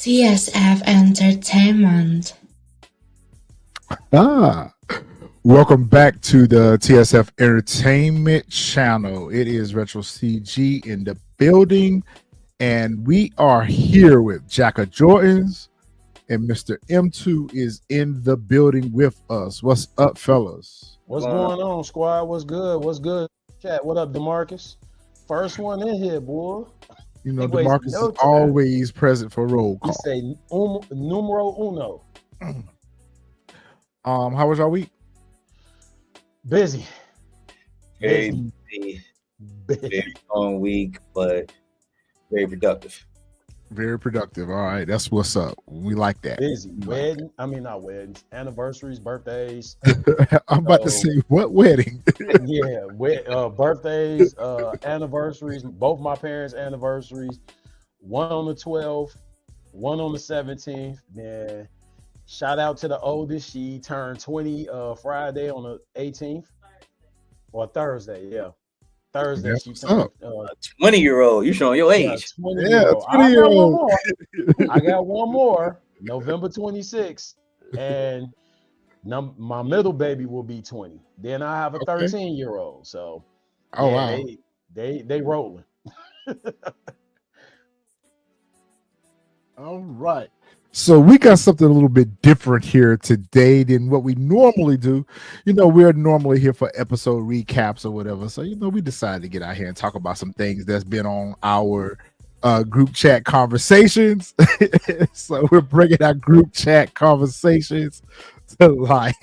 TSF Entertainment. Welcome back to the TSF Entertainment channel. It is Retro CG in the building, and we are here with Jacka Jordans, and Mr. M2 is in the building with us. What's up, fellas? What's going on, squad? What's good? What's good? Chat, what up, DeMarcus? First one in here, boy. You know, DeMarcus is always present for roll call. You say numero uno. How was your week? Busy. Very long week, but very productive. Very productive. All right, that's what's up. We like that. Busy. Not weddings, anniversaries, birthdays. I'm about to say, what wedding? Yeah, birthdays, anniversaries, both my parents' anniversaries. One on the 12th, one on the 17th. Man, shout out to the oldest. She turned 20 Friday on the 18th. Or Thursday, yeah. Thursday, she turned 20-year-old. You showing your age. 20-year-old. I got one more, November 26th. And my middle baby will be 20. Then I have a 13-year-old. So wow. They rolling. All right. So we got something a little bit different here today than what we normally do. You know, we're normally here for episode recaps or whatever. So, you know, we decided to get out here and talk about some things that's been on our group chat conversations. So we're bringing our group chat conversations to life.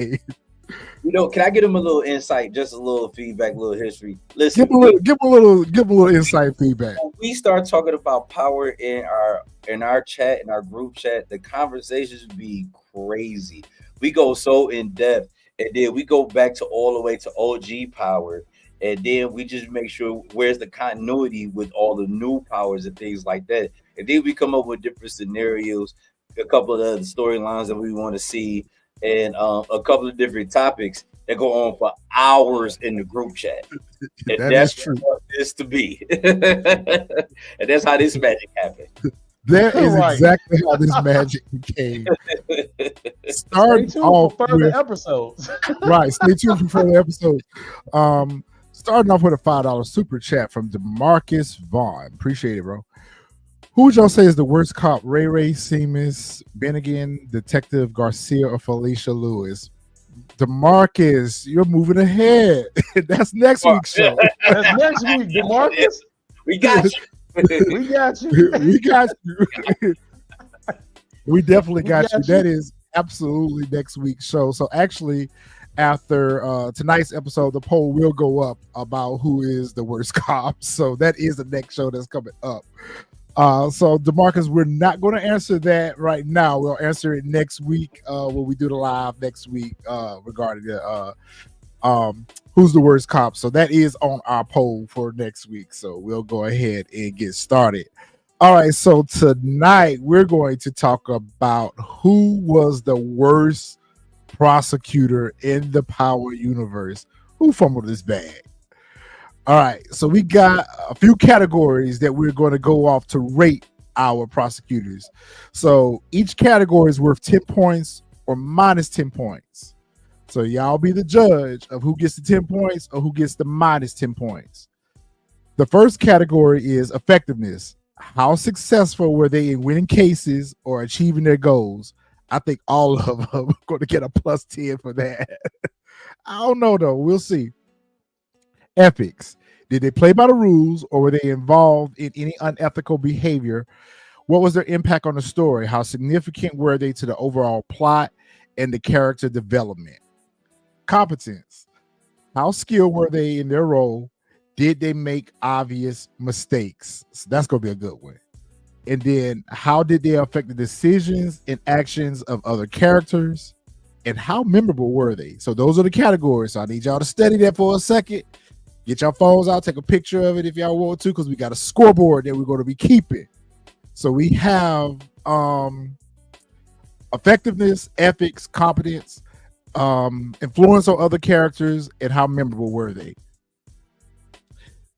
You know, can I get him a little insight, just a little feedback, a little history? Listen, give him a little insight feedback. When we start talking about power in our chat, in our group chat, the conversations be crazy. We go so in depth, and then we go back to all the way to OG power, and then we just make sure where's the continuity with all the new powers and things like that. And then we come up with different scenarios, a couple of the storylines that we want to see, and a couple of different topics that go on for hours in the group chat. And that's true. What this to be. And that's how this magic happened. That is exactly how this magic became. Stay tuned for further episodes. Right. Stay tuned for further episodes. Starting off with a $5 super chat from DeMarcus Vaughn. Appreciate it, bro. Who would y'all say is the worst cop? Ray Seamus, Bennigan, Detective Garcia, or Felicia Lewis? DeMarcus, you're moving ahead. That's next week's show. That's next week, DeMarcus. We got you. We got you. We got you. We definitely got you. That is absolutely next week's show. So actually, after tonight's episode, the poll will go up about who is the worst cop. So that is the next show that's coming up. So DeMarcus, we're not going to answer that right now. We'll answer it next week when we do the live next week regarding the who's the worst cop. So that is on our poll for next week. So we'll go ahead and get started. All right. So tonight we're going to talk about who was the worst prosecutor in the Power universe. Who fumbled this bag? All right, so we got a few categories that we're going to go off to rate our prosecutors. So each category is worth 10 points or minus 10 points. So y'all be the judge of who gets the 10 points or who gets the minus 10 points. The first category is effectiveness. How successful were they in winning cases or achieving their goals? I think all of them are going to get a plus 10 for that. I don't know, though. We'll see. Ethics. Did they play by the rules or were they involved in any unethical behavior? What was their impact on the story? How significant were they to the overall plot and the character development? Competence. How skilled were they in their role? Did they make obvious mistakes? So that's going to be a good one. And then how did they affect the decisions and actions of other characters? And how memorable were they? So those are the categories. So I need y'all to study that for a second. Get your phones out, take a picture of it if y'all want to, because we got a scoreboard that we're going to be keeping. So we have effectiveness, ethics, competence, influence on other characters, and how memorable were they?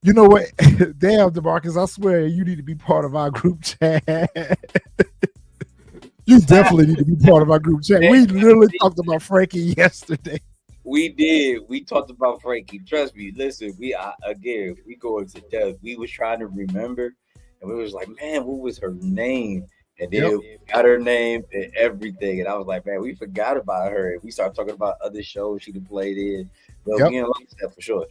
You know what? Damn, DeMarcus, I swear you need to be part of our group chat. You definitely need to be part of our group chat. We literally talked about Frankie yesterday. We did. We talked about Frankie. Trust me. Listen, we go into depth. We was trying to remember, and we was like, man, what was her name? And then we got her name and everything. And I was like, man, we forgot about her. And we started talking about other shows she done played in. But we didn't like that for sure.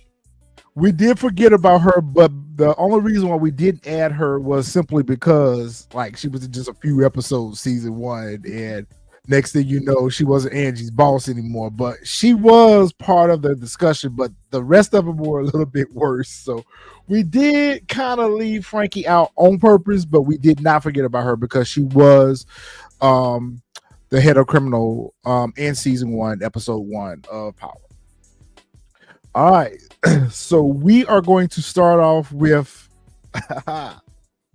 We did forget about her, but the only reason why we didn't add her was simply because, like, she was in just a few episodes, season 1, and next thing you know, she wasn't Angie's boss anymore. But she was part of the discussion, but the rest of them were a little bit worse. So we did kind of leave Frankie out on purpose, but we did not forget about her because she was the head of criminal in season 1, episode 1 of Power. All right, so we are going to start off with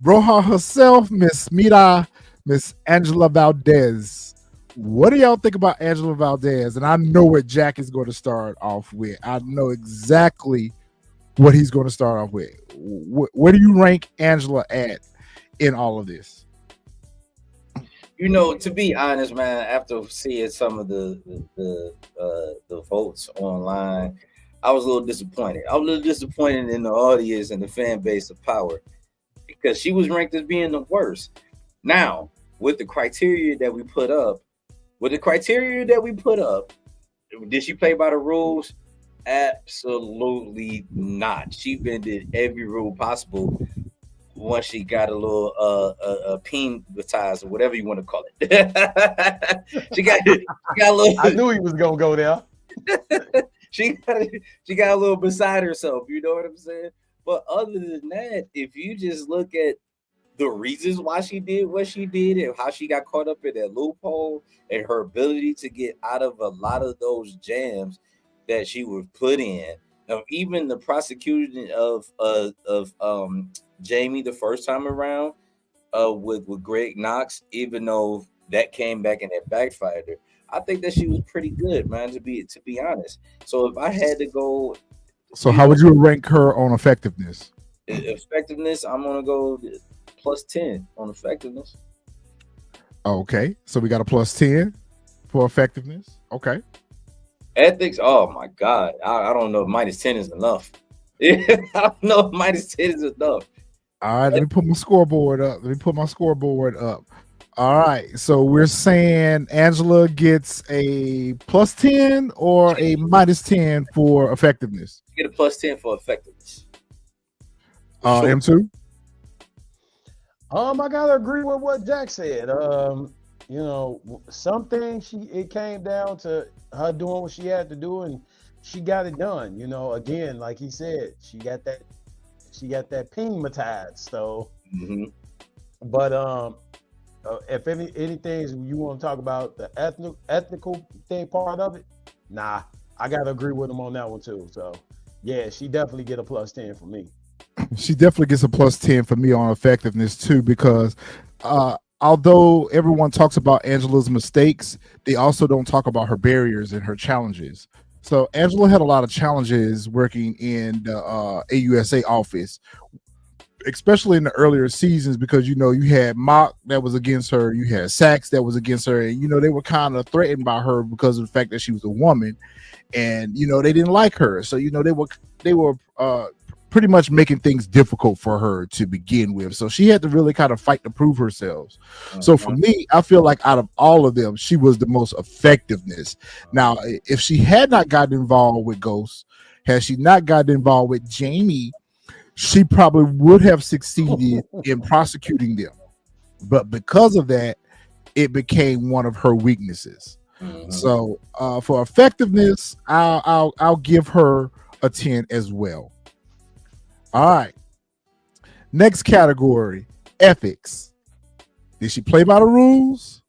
Broha herself, Miss Angela Valdez. What do y'all think about Angela Valdez? And I know what Jack is going to start off with. I know exactly what he's going to start off with. Where do you rank Angela at in all of this? You know, to be honest, man, after seeing some of the votes online, I was a little disappointed. I was a little disappointed in the audience and the fan base of Power because she was ranked as being the worst. Now, with the criteria that we put up, did she play by the rules? Absolutely not. She bended every rule possible once she got a little penalized or whatever you want to call it. she got a little. I knew he was gonna go there. She got a little beside herself, you know what I'm saying? But other than that, if you just look at the reasons why she did what she did and how she got caught up in that loophole and her ability to get out of a lot of those jams that she was put in, even the prosecution of Jamie the first time around with Greg Knox, even though that came back and it backfired her. I think that she was pretty good, man, to be honest. So if I had to go, so how would you rank her on effectiveness? Effectiveness, I'm gonna go +10 on effectiveness. Okay, so we got a +10 for effectiveness. Okay. Ethics, oh my God, I don't know if -10 is enough. I don't know if -10 is enough. All right, let me put my scoreboard up. All right, so we're saying Angela gets a +10 or a -10 for effectiveness. You get a +10 for effectiveness. M2. I gotta agree with what Jack said. You know, some things it came down to her doing what she had to do, and she got it done. You know, again, like he said, she got that penalized. So, but if anything you want to talk about the ethnical thing part of it, nah, I gotta agree with him on that one too. So yeah, she definitely get a +10 for me. She definitely gets a +10 for me on effectiveness too, because although everyone talks about Angela's mistakes, they also don't talk about her barriers and her challenges. So Angela had a lot of challenges working in the AUSA office, especially in the earlier seasons, because you had Marx that was against her, you had Saxe that was against her, and they were kind of threatened by her because of the fact that she was a woman, and they didn't like her. So they were pretty much making things difficult for her to begin with. So she had to really kind of fight to prove herself. So for me, I feel like out of all of them, she was the most effectiveness. Now, if she had not gotten involved with Ghost, had she not gotten involved with Jamie, she probably would have succeeded in prosecuting them. But because of that, it became one of her weaknesses. So for effectiveness, I'll give her a 10 as well. All right. Next category, ethics. Did she play by the rules?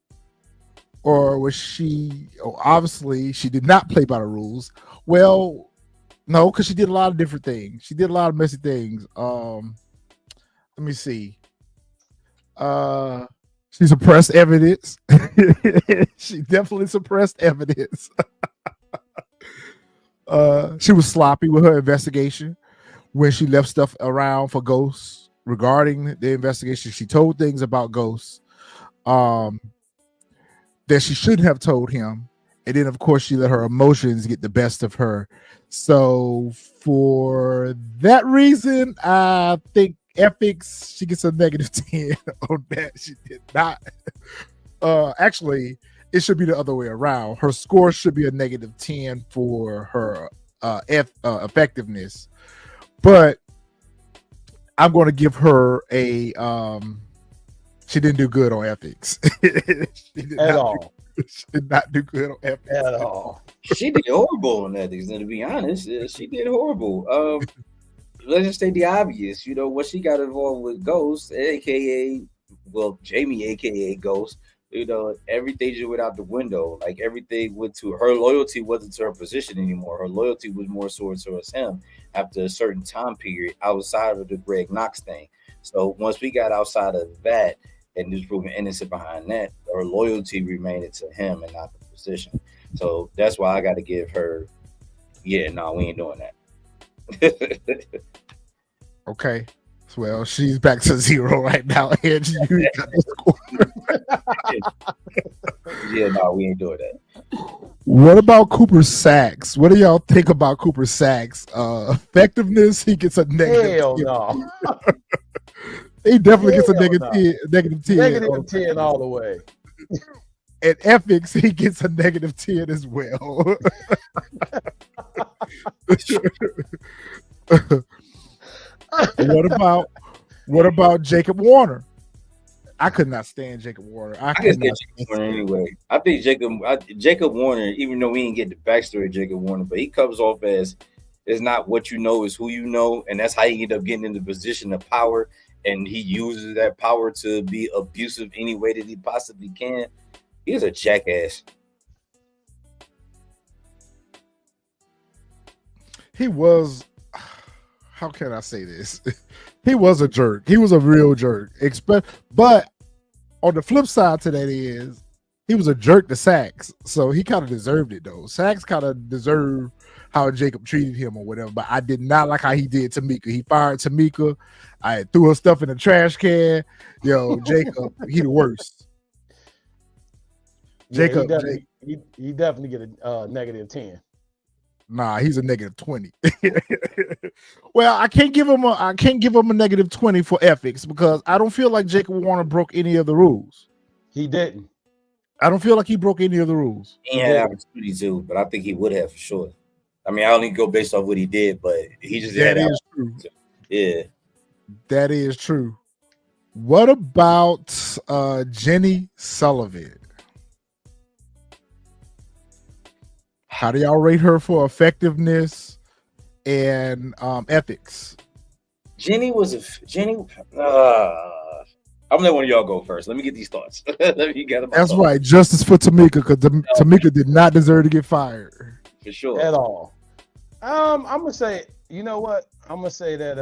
Or was she, obviously she did not play by the rules. Well, no, because she did a lot of different things. She did a lot of messy things. Let me see. She suppressed evidence. She definitely suppressed evidence. She was sloppy with her investigation when she left stuff around for Ghosts regarding the investigation. She told things about Ghosts. that she shouldn't have told him. And then, of course, she let her emotions get the best of her. So for that reason, I think ethics, she gets a negative 10 on that. She did not. Actually, it should be the other way around. Her score should be a negative 10 for her effectiveness. But I'm going to give her a she didn't do good on ethics. She did not do good on ethics at all. She did horrible on ethics, and to be honest, she did horrible. Let's just say the obvious. You know, what she got involved with Ghost, aka Jamie, aka Ghost. You know, everything just went out the window. Like everything went to her loyalty wasn't to her position anymore. Her loyalty was more towards him after a certain time period outside of the Greg Knox thing. So once we got outside of that and just proven innocent behind that, her loyalty remained to him and not the position. So that's why I got to give her. Yeah, no, we ain't doing that. Okay. Well, she's back to 0 right now. And you got the score. Yeah, no, we ain't doing that. What about Cooper Saxe? What do y'all think about Cooper Saxe? Effectiveness, he gets a negative. Hell no. He definitely gets a negative 10. Negative 10 all the way. And ethics, he gets a negative 10 as well. What about Jacob Warner? I could not stand Jacob Warner. I could stand Jacob Warner anyway. I think Jacob Warner, even though we didn't get the backstory of Jacob Warner, but he comes off as it's not what you know, is who you know, and that's how he ended up getting in the position of power, and he uses that power to be abusive any way that he possibly can. He's a jackass. He was. How can I say this? He was a jerk. He was a real jerk. But on the flip side to that is he was a jerk to Saxe. So he kind of deserved it though. Saxe kind of deserved how Jacob treated him or whatever. But I did not like how he did Tamika. He fired Tamika. I threw her stuff in the trash can. Yo, Jacob, he the worst. Yeah, Jacob, he definitely get a negative 10. Nah, he's a negative 20. Well, I can't give him a negative 20 for ethics because I don't feel like Jacob Warner broke any of the rules. He didn't. I don't feel like he broke any of the rules. He had opportunity to, but I think he would have for sure. I mean, I only go based off what he did, but he just had true. Yeah. That is true. What about Jenny Sullivan? How do y'all rate her for effectiveness and ethics? Jenny. I'm gonna let one of y'all go first. Let me get these thoughts. That's right. Justice for Tamika, because Tamika did not deserve to get fired. For sure. At all. I'm gonna say, you know what? I'm gonna say that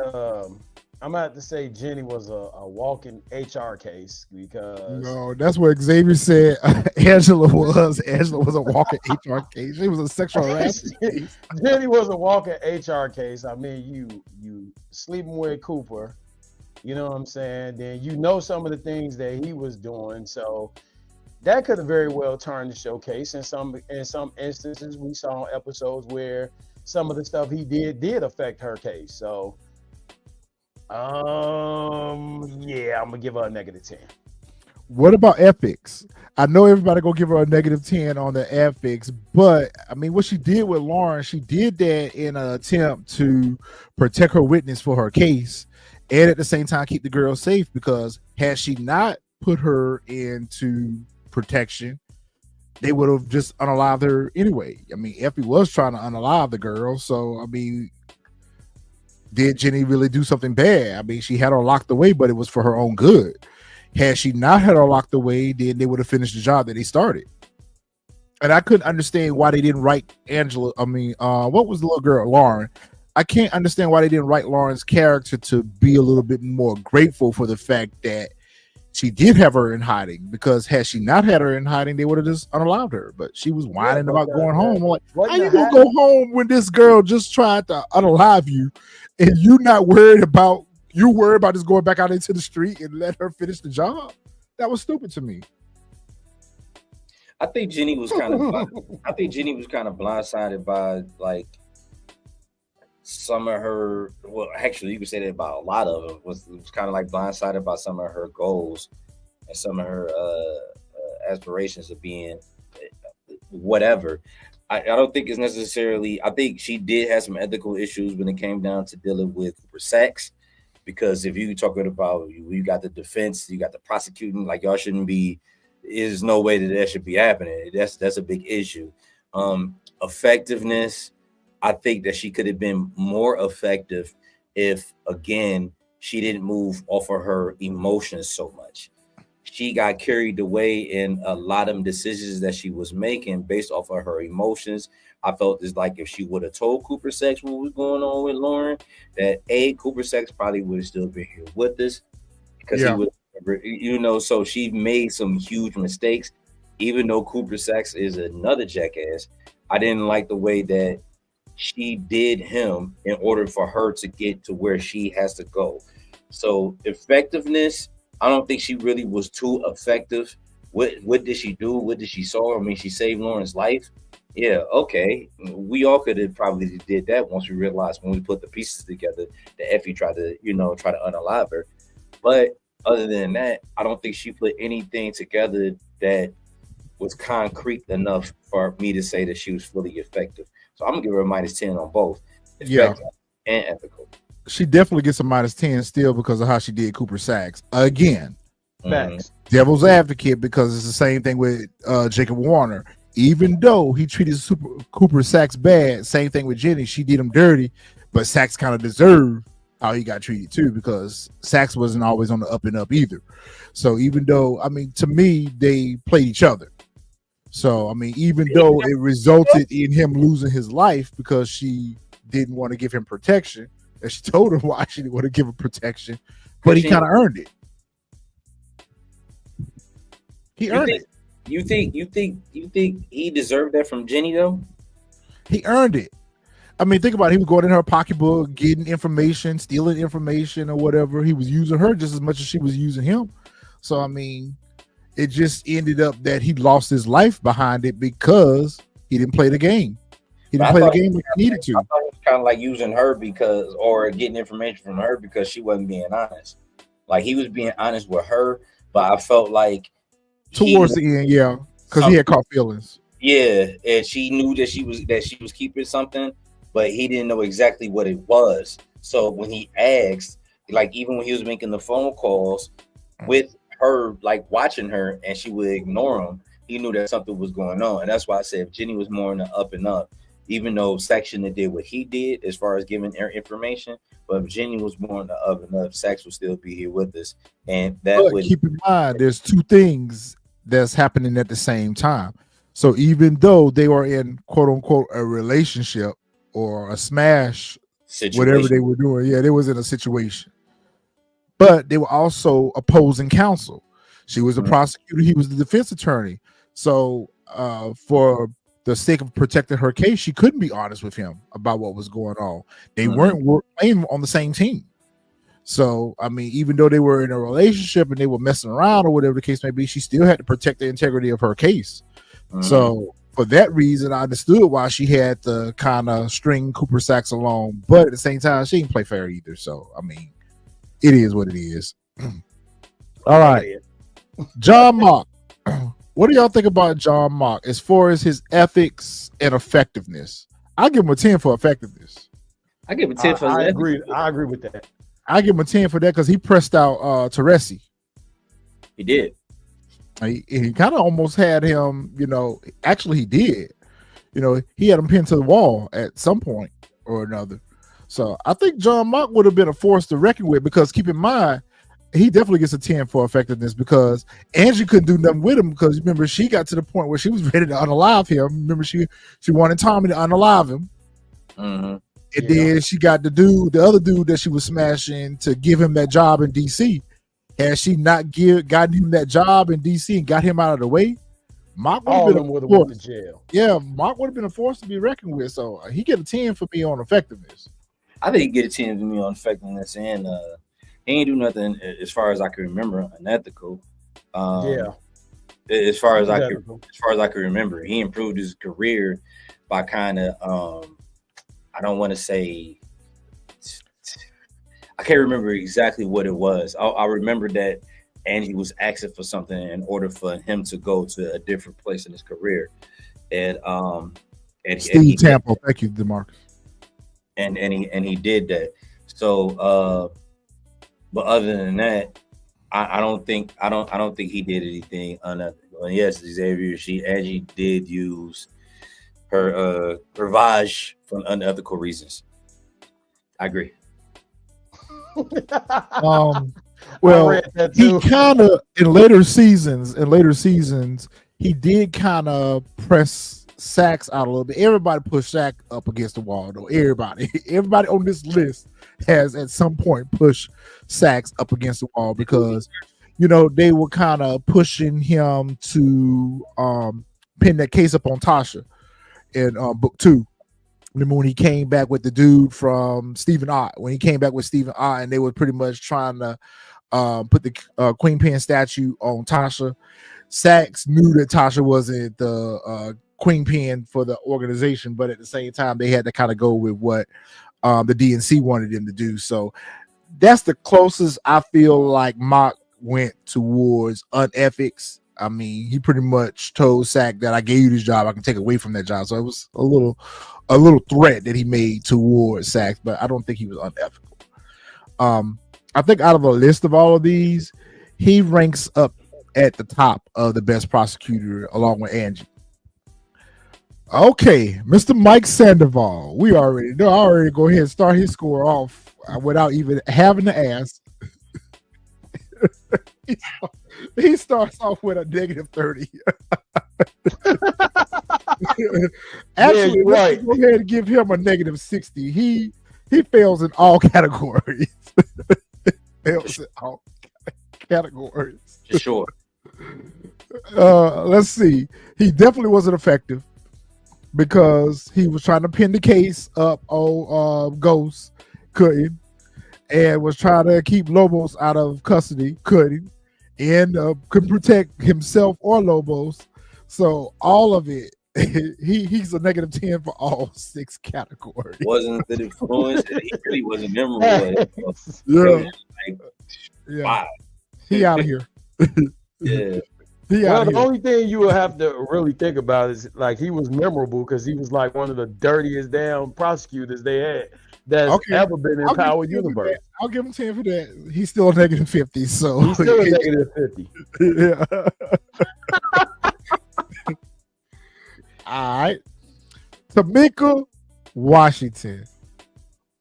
I'm gonna have to say Jenny was a walking HR case because no, that's what Xavier said. Angela was a walking HR case. She was a sexual harassment case. Jenny was a walking HR case. I mean, you sleeping with Cooper, you know what I'm saying? Then you know some of the things that he was doing, so that could have very well turned the showcase. In some instances, we saw episodes where some of the stuff he did affect her case. So. Yeah, I'm gonna give her a negative 10. What about ethics? I know everybody gonna give her a negative 10 on the ethics, but I mean, what she did with Lauren, she did that in an attempt to protect her witness for her case, and at the same time keep the girl safe. Because had she not put her into protection, they would have just unalived her anyway. I mean, Effie was trying to unalive the girl, so I mean. Did Jenny really do something bad? I mean, she had her locked away, but it was for her own good. Had she not had her locked away, then they would have finished the job that they started. And I couldn't understand why they didn't write Angela. I mean, what was the little girl, Lauren? I can't understand why they didn't write Lauren's character to be a little bit more grateful for the fact that she did have her in hiding. Because had she not had her in hiding, they would have just unallowed her. But she was whining about going home. I'm like, how you gonna go home when this girl just tried to unalive you? And you're worried about just going back out into the street and let her finish the job? That was stupid to me. I think Jenny was kind of blindsided by like some of her. Well, actually, you could say that about a lot of them. Was kind of like blindsided by some of her goals and some of her aspirations of being whatever. I don't think it's necessarily. I think she did have some ethical issues when it came down to dealing with Saxe, because if you talking about you got the defense, you got the prosecuting, like y'all shouldn't be. There's no way that should be happening. That's a big issue. Effectiveness. I think that she could have been more effective if, again, she didn't move off of her emotions so much. She got carried away in a lot of decisions that she was making based off of her emotions. I felt it's like if she would have told Cooper Saxe what was going on with Lauren, that Cooper Saxe probably would have still been here with us, because he would, so she made some huge mistakes. Even though Cooper Saxe is another jackass, I didn't like the way that she did him in order for her to get to where she has to go. So effectiveness, I don't think she really was too effective. What did she do? What did she saw? I mean, she saved Lauren's life. Yeah, okay. We all could have probably did that once we realized, when we put the pieces together, that Effie tried to unalive her. But other than that, I don't think she put anything together that was concrete enough for me to say that she was fully effective. So I'm gonna give her a -10 on both, effective and ethical. She definitely gets a -10 still because of how she did Cooper Saxe. Again, devil's advocate, because it's the same thing with Jacob Warner. Even though he treated Cooper Saxe bad, same thing with Jenny. She did him dirty, but Saxe kind of deserved how he got treated too, because Saxe wasn't always on the up and up either. So even though, I mean, to me, they played each other. So, I mean, even though it resulted in him losing his life because she didn't want to give him protection, and she told him why she didn't want to give him protection, but he kind of earned it. He earned it. You think he deserved that from Jenny though? He earned it. I mean, think about it. He was going in her pocketbook, getting information, stealing information or whatever. He was using her just as much as she was using him. So, I mean, it just ended up that he lost his life behind it because he didn't play the game. He didn't play the game like he needed to. I thought he was kind of like using her or getting information from her because she wasn't being honest. Like, he was being honest with her, but I felt like towards the end, because he had caught feelings. Yeah, and she knew that she was keeping something, but he didn't know exactly what it was. So when he asked, like, even when he was making the phone calls with her, like, watching her, and she would ignore him, he knew that something was going on. And that's why I said if Jenny was more in the up and up, even though Saxe did what he did as far as giving her information, but if Jenny was more in the up and up, Saxe would still be here with us. And that would keep in mind there's two things that's happening at the same time. So even though they were in quote unquote a relationship or a smash situation, whatever they were doing, they was in a situation, but they were also opposing counsel. She was the prosecutor, he was the defense attorney. So for the sake of protecting her case, she couldn't be honest with him about what was going on. They weren't playing on the same team. So, I mean, even though they were in a relationship and they were messing around or whatever the case may be, she still had to protect the integrity of her case. So for that reason, I understood why she had to kind of string Cooper Saxe along, but at the same time, she didn't play fair either. So, I mean, it is what it is. All right. John Mock. What do y'all think about John Mock as far as his ethics and effectiveness? I give him a 10 for effectiveness. I give him a 10 for I agree with that. I give him a 10 for that because he pressed out Teresi. He did. He kind of almost had him, actually he did. He had him pinned to the wall at some point or another. So I think John Mock would have been a force to reckon with, because keep in mind, he definitely gets a 10 for effectiveness because Angie couldn't do nothing with him, because remember, she got to the point where she was ready to unalive him. Remember, she wanted Tommy to unalive him. And then she got the other dude that she was smashing to give him that job in DC. Had she not gotten him that job in DC and got him out of the way, Mock would have went to jail. Yeah, Mock would have been a force to be reckoned with. So he get a 10 for me on effectiveness. I think he get a 10 for me on effectiveness, and he ain't do nothing as far as I can remember unethical. As far as I Understandable. can remember, he improved his career by kind of I don't want to say, I can't remember exactly what it was. I remember that Angie was asking for something in order for him to go to a different place in his career, and and he Steve did, Tample. Thank you, DeMarcus. and he did that. So, but other than that, I don't think he did anything unethical. And yes, Xavier, Angie did use her revage for unethical reasons. I agree. Um, I well, read that he too. kind of in later seasons, he did kind of press Saxe out a little bit. Everybody pushed Saxe up against the wall, though. Everybody on this list has at some point pushed Saxe up against the wall because they were kind of pushing him to pin that case up on Tasha in book 2. Remember when he came back with the dude from Stephen Ott? When he came back with Stephen Ott, and they were pretty much trying to put the Queen Pen statue on Tasha. Saxe knew that Tasha wasn't the Queen Pen for the organization, but at the same time, they had to kind of go with what the DNC wanted him to do. So that's the closest I feel like Mock went towards unethics. I mean, he pretty much told Saxe that I gave you this job, I can take away from that job. So it was a little threat that he made towards Saxe, but I don't think he was unethical. I think out of a list of all of these, he ranks up at the top of the best prosecutor along with Angie. Okay, Mr. Mike Sandoval. We already know. I already go ahead and start his score off without even having to ask. He starts off with a -30. Actually, let's go ahead and give him a -60. He fails in all categories. Fails in all categories. Sure. Let's see. He definitely wasn't effective because he was trying to pin the case up on Ghost, couldn't, and was trying to keep Lobos out of custody, couldn't, and couldn't protect himself or Lobos. So all of it, he's a -10 for all 6 categories. Wasn't the influence? He really wasn't memorable. Yeah. Wow. He out of here. Yeah. Well, the only thing you would have to really think about is like he was memorable because he was like one of the dirtiest damn prosecutors they had that's ever been in Power Universe. I'll give him 10 for that. He's still a -50, so he's still a -50. Yeah. All right. Tamika Washington.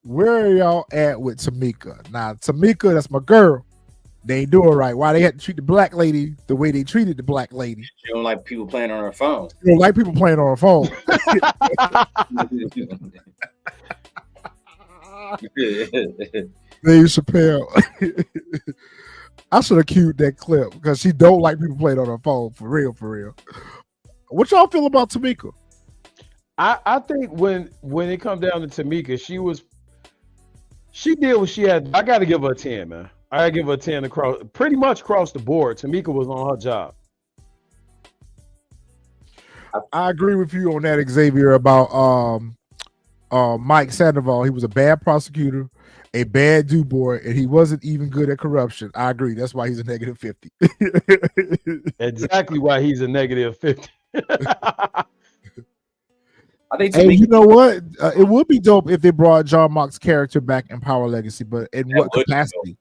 Where are y'all at with Tamika? Now, Tamika, that's my girl. They ain't doing right. Why they had to treat the black lady the way they treated the black lady? She don't like people playing on her phone. You don't like people playing on her phone. Dave Chappelle. I should have cued that clip because she don't like people playing on her phone. For real, for real. What y'all feel about Tamika? I think when it comes down to Tamika, she did what she had. I got to give her a 10, man. I got to give her a 10 pretty much across the board. Tamika was on her job. I agree with you on that, Xavier, about Mike Sandoval. He was a bad prosecutor, a bad do boy, and he wasn't even good at corruption. I agree. That's why he's a -50. Exactly why he's a -50. I think and you know what? It would be dope if they brought John Mock's character back in Power Legacy, but in what capacity?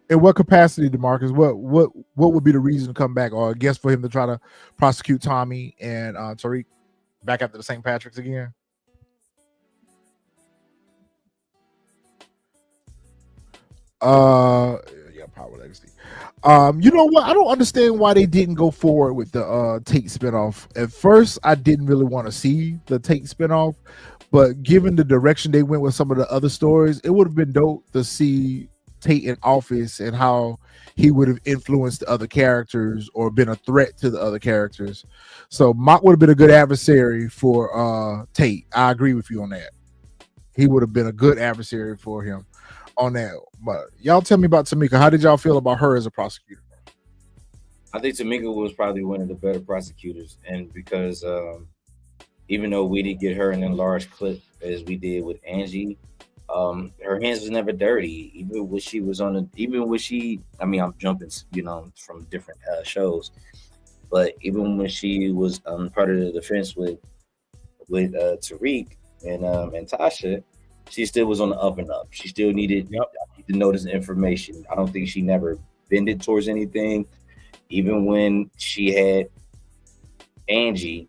In what capacity, DeMarcus? What would be the reason to come back, or I guess for him to try to prosecute Tommy and Tariq back after the St. Patrick's again? Yeah, Power Legacy. You know what? I don't understand why they didn't go forward with the Tate spinoff. At first, I didn't really want to see the Tate spinoff, but given the direction they went with some of the other stories, it would have been dope to see Tate in office and how he would have influenced the other characters or been a threat to the other characters. So Mock would have been a good adversary for Tate. I agree with you on that. He would have been a good adversary for him on that. But y'all tell me about Tamika. How did y'all feel about her as a prosecutor? I think Tamika was probably one of the better prosecutors, and because even though we didn't get her in a large clip as we did with Angie, her hands was never dirty. Even when she was on the, even when she, I mean, I'm jumping, from different shows, but even when she was part of the defense with Tariq and Tasha, she still was on the up and up. She still needed to know this information. I don't think she never bended towards anything. Even when she had Angie,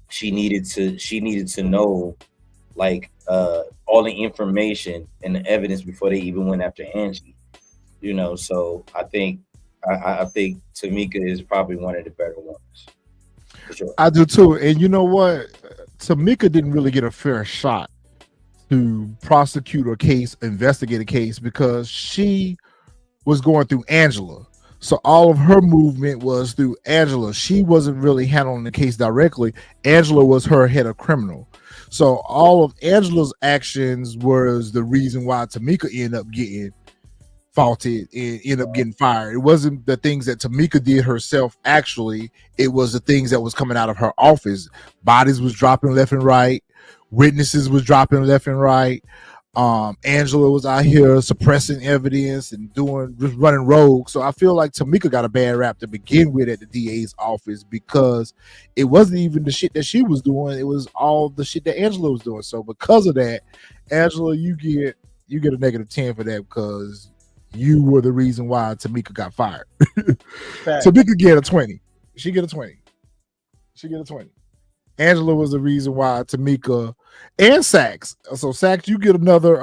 she needed to know like all the information and the evidence before they even went after Angie. So I think Tamika is probably one of the better ones. For sure. I do too. And you know what? Tamika didn't really get a fair shot to prosecute a case, investigate a case, because she was going through Angela. So all of her movement was through Angela. She wasn't really handling the case directly. Angela was her head of criminal. So all of Angela's actions was the reason why Tamika ended up getting faulted and ended up getting fired. It wasn't the things that Tamika did herself. Actually, it was the things that was coming out of her office. Bodies was dropping left and right. Witnesses was dropping left and right. Angela was out here suppressing evidence and just running rogue. So I feel like Tamika got a bad rap to begin with at the DA's office, because it wasn't even the shit that she was doing. It was all the shit that Angela was doing. So because of that, Angela, you get a -10 for that, because you were the reason why Tamika got fired. Tamika get a 20. She get a 20. Angela was the reason why Tamika and Saxe. So Saxe, you get another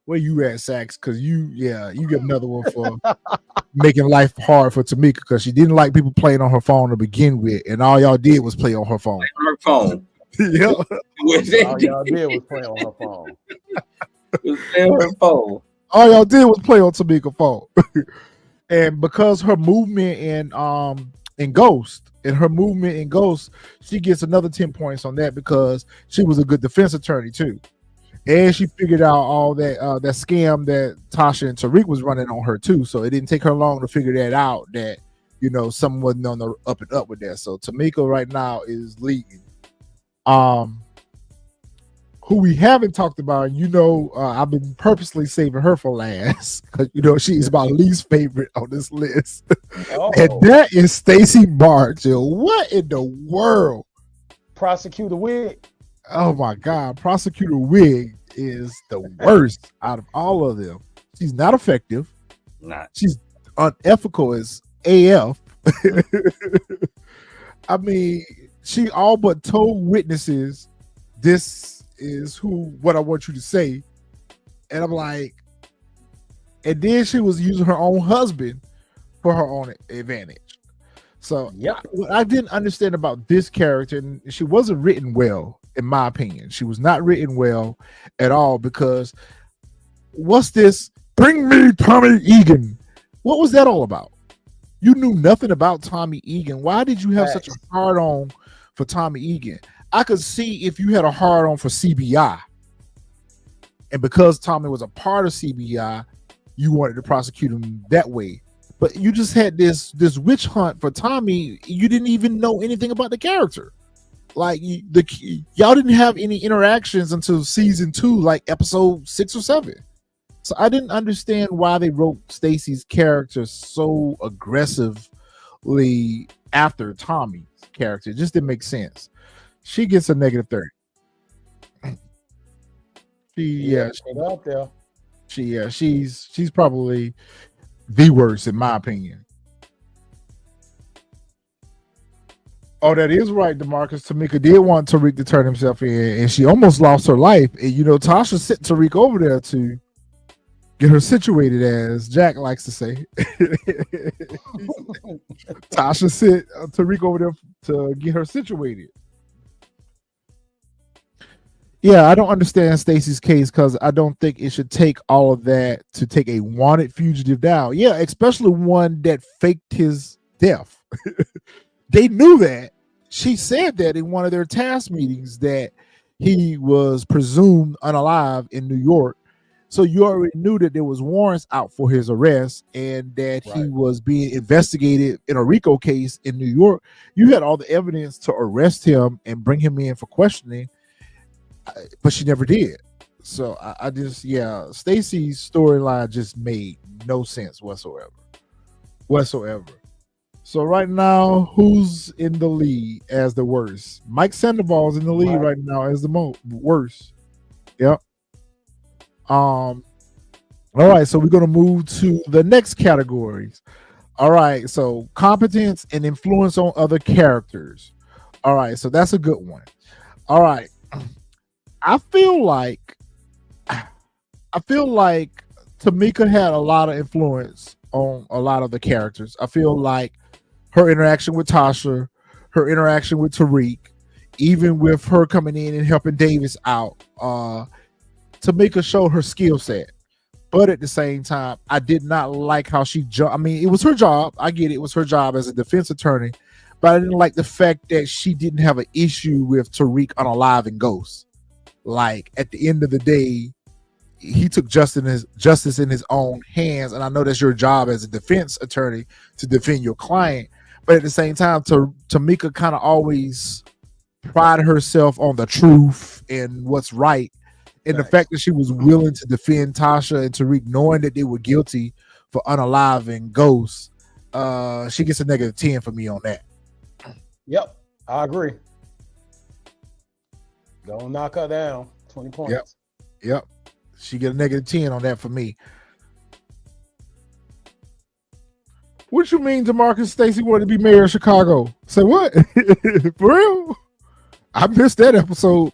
where you at, Saxe? Because you get another one for making life hard for Tamika, because she didn't like people playing on her phone to begin with, and all y'all did was play on her phone. Her phone. Yeah. All y'all did was play on her phone. All y'all did was play on Tamika's phone. And because her movement in Ghost, she gets another 10 points on that, because she was a good defense attorney too. And she figured out all that scam that Tasha and Tariq was running on her too. So it didn't take her long to figure that out, that someone wasn't on the up and up with that. So Tamika right now is leading. Who we haven't talked about, I've been purposely saving her for last, because she's my least favorite on this list. And that is Stacy Marx. What in the world? Prosecutor Wig. Oh my God, Prosecutor Wig is the worst out of all of them. She's not effective. She's unethical as AF. I mean, she all but told witnesses, this is what I want you to say. And I'm like, and then she was using her own husband for her own advantage. So what I didn't understand about this character, and she wasn't written well, in my opinion. She was not written well at all, because what's this? Bring me Tommy Egan. What was that all about? You knew nothing about Tommy Egan. Why did you have such a hard on for Tommy Egan? I could see if you had a hard on for CBI, and because Tommy was a part of CBI, you wanted to prosecute him that way. But you just had this witch hunt for Tommy. You didn't even know anything about the character. Like y'all didn't have any interactions until season 2, like episode 6 or 7. So I didn't understand why they wrote Stacy's character so aggressively after Tommy's character. It just didn't make sense. She gets a -30. She's probably the worst in my opinion. Oh, that is right, DeMarcus. Tamika did want Tariq to turn himself in, and she almost lost her life. And Tasha sent Tariq over there to get her situated, as Jack likes to say. Tasha sent Tariq over there to get her situated. Yeah, I don't understand Stacy's case, because I don't think it should take all of that to take a wanted fugitive down. Yeah, especially one that faked his death. They knew that. She said that in one of their task meetings, that he was presumed unalive in New York, So you already knew that there was warrants out for his arrest and that he Right. was being investigated in a RICO case in New York. You had all the evidence to arrest him and bring him in for questioning, but she never did. So I just, yeah, Stacy's storyline just made no sense whatsoever. So right now, who's in the lead as the worst? Mike Sandoval's in the lead right now as the worst. Yep. All right, so we're gonna move to the next categories. All right, so competence and influence on other characters. All right, so that's a good one. All right. I feel like Tamika had a lot of influence on a lot of the characters. I feel like her interaction with Tasha, her interaction with Tariq, even with her coming in and helping Davis out, Tamika showed her skill set. But at the same time, I did not like how she jumped. I mean, it was her job. I get it. It was her job as a defense attorney. But I didn't like the fact that she didn't have an issue with Tariq unaliving Ghost. Like, at the end of the day, he took justice in his own hands. And I know that's your job as a defense attorney to defend your client. But at the same time, Tamika kind of always prided herself on the truth and what's right. And the fact that she was willing to defend Tasha and Tariq, knowing that they were guilty for unaliving Ghost, she gets a -10 for me on that. Yep, I agree. Don't knock her down. 20 points. Yep. She get a -10 on that for me. What you mean DeMarcus Stacy wanted to be mayor of Chicago? Say what? For real? I missed that episode.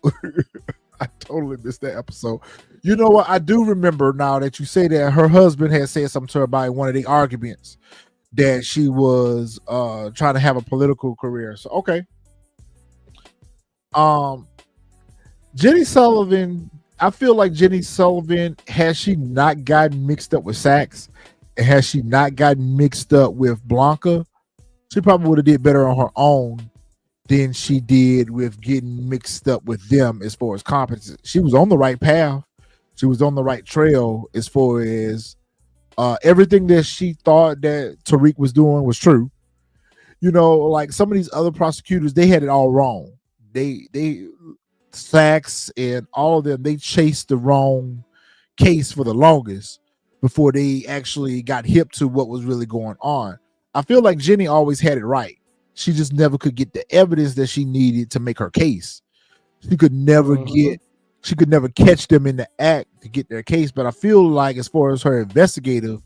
I totally missed that episode. You know what? I do remember now that you say that her husband had said something to her about one of the arguments that she was trying to have a political career. So okay. Jenny Sullivan, I feel like Jenny Sullivan, has she not gotten mixed up with Saxe and has she not gotten mixed up with Blanca, she probably would have did better on her own than she did with getting mixed up with them as far as competence. She was on the right path. She was on the right trail as far as everything that she thought that Tariq was doing was true. You know, like some of these other prosecutors, they had it all wrong. They Saxe and all of them, they chased the wrong case for the longest before they actually got hip to what was really going on. I feel like Jenny always had it right. She just never could get the evidence that she needed to make her case. She could never catch them in the act to get their case. But I feel like as far as her investigative,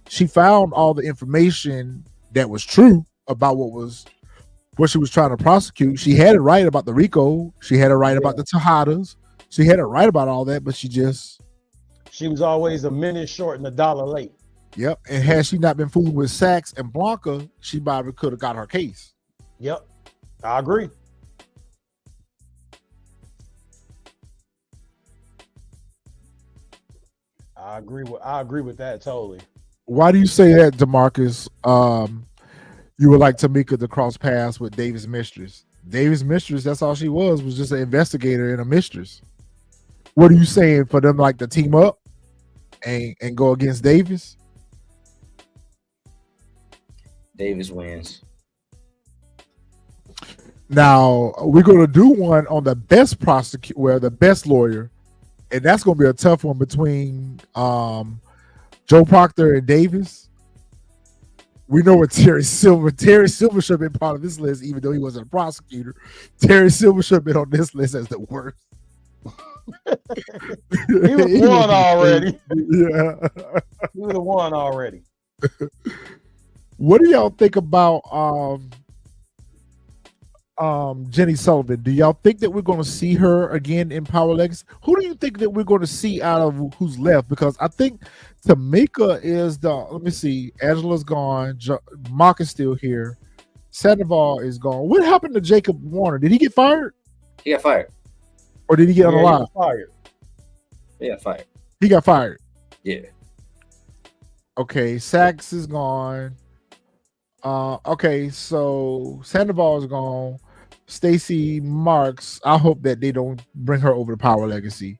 she found all the information that was true about what she was trying to prosecute. She had it right about the RICO. She had it right about the Tejadas. She had it right about all that, but she was always a minute short and $1 late. Yep. And had she not been fooling with Saxe and Blanca, she probably could have got her case. Yep. I agree. I agree with that totally. Why do you say that, DeMarcus? You would like Tamika to cross paths with Davis' mistress. Davis' mistress, that's all she was just an investigator and a mistress. What are you saying for them like to team up and go against Davis? Davis wins. Now we're gonna do one on the best prosecutor, well, the best lawyer, and that's gonna be a tough one between Joe Proctor and Davis. We know what Terry Silver should have been part of this list, even though he wasn't a prosecutor. Terry Silver should have been on this list as the worst. He was one already. Yeah, he was the one already. What do y'all think about Jenny Sullivan? Do y'all think that we're going to see her again in Power Legacy? Who do you think that we're going to see out of who's left? Because I think Tamika is let me see, Angela's gone, Mark is still here, Sandoval is gone. What happened to Jacob Warner? Did he get fired? He got fired. Or did he get unalive? He got fired. He got fired. He got fired. Yeah. Okay, Saxe is gone. Okay, so Sandoval is gone. Stacy, Marx, I hope that they don't bring her over to Power Legacy.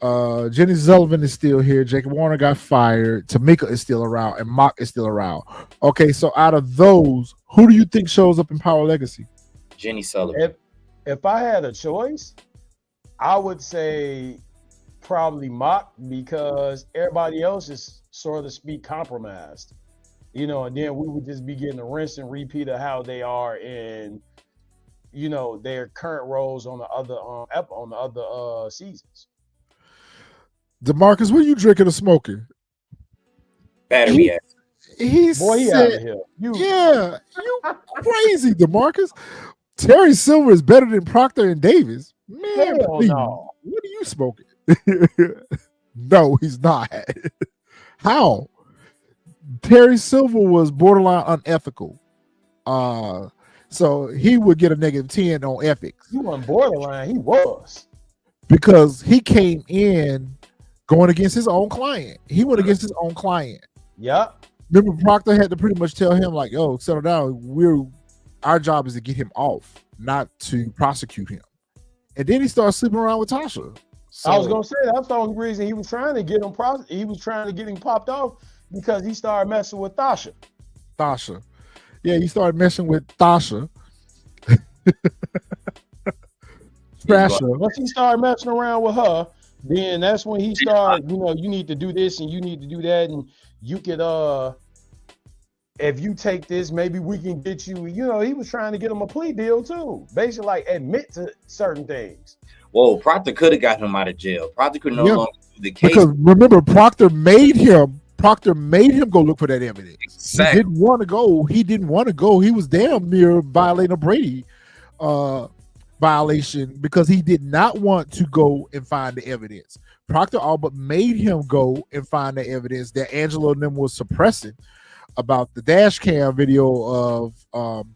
Jenny Sullivan is still here. Jacob Warner got fired. Tamika is still around, and Mock is still around. Okay, so out of those, who do you think shows up in Power Legacy? Jenny Sullivan. If I had a choice, I would say probably Mock, because everybody else is, sort of speak, compromised. And then we would just be getting a rinse and repeat of how they are in, their current roles on the other seasons. DeMarcus, what are you drinking or smoking? Battery ass. He Boy, said, out of here. You crazy, DeMarcus. Terry Silver is better than Proctor and Davis. Man, please, no. what are you smoking? No, he's not. How? Terry Silver was borderline unethical. So he would get a -10 on ethics. He wasn't borderline, he was. Because he came in going against his own client. He went against his own client. Yep. Remember, Proctor had to pretty much tell him, like, "Yo, settle down. Our job is to get him off, not to prosecute him." And then he started sleeping around with Tasha. So, I was gonna say that's the only reason he was trying to get him. He was trying to get him popped off because he started messing with Tasha. Yeah, he started messing with Tasha. Once he started messing around with her, then that's when he started, you need to do this and you need to do that, and you could if you take this, maybe we can get you. He was trying to get him a plea deal too, basically like admit to certain things. Whoa, Proctor could have got him out of jail. Proctor could no longer do the case. Because remember, Proctor made him go look for that evidence. Exactly. He didn't want to go. He was damn near violating a Brady violation because he did not want to go and find the evidence. Proctor all but made him go and find the evidence that Angela and them was suppressing about the dash cam video of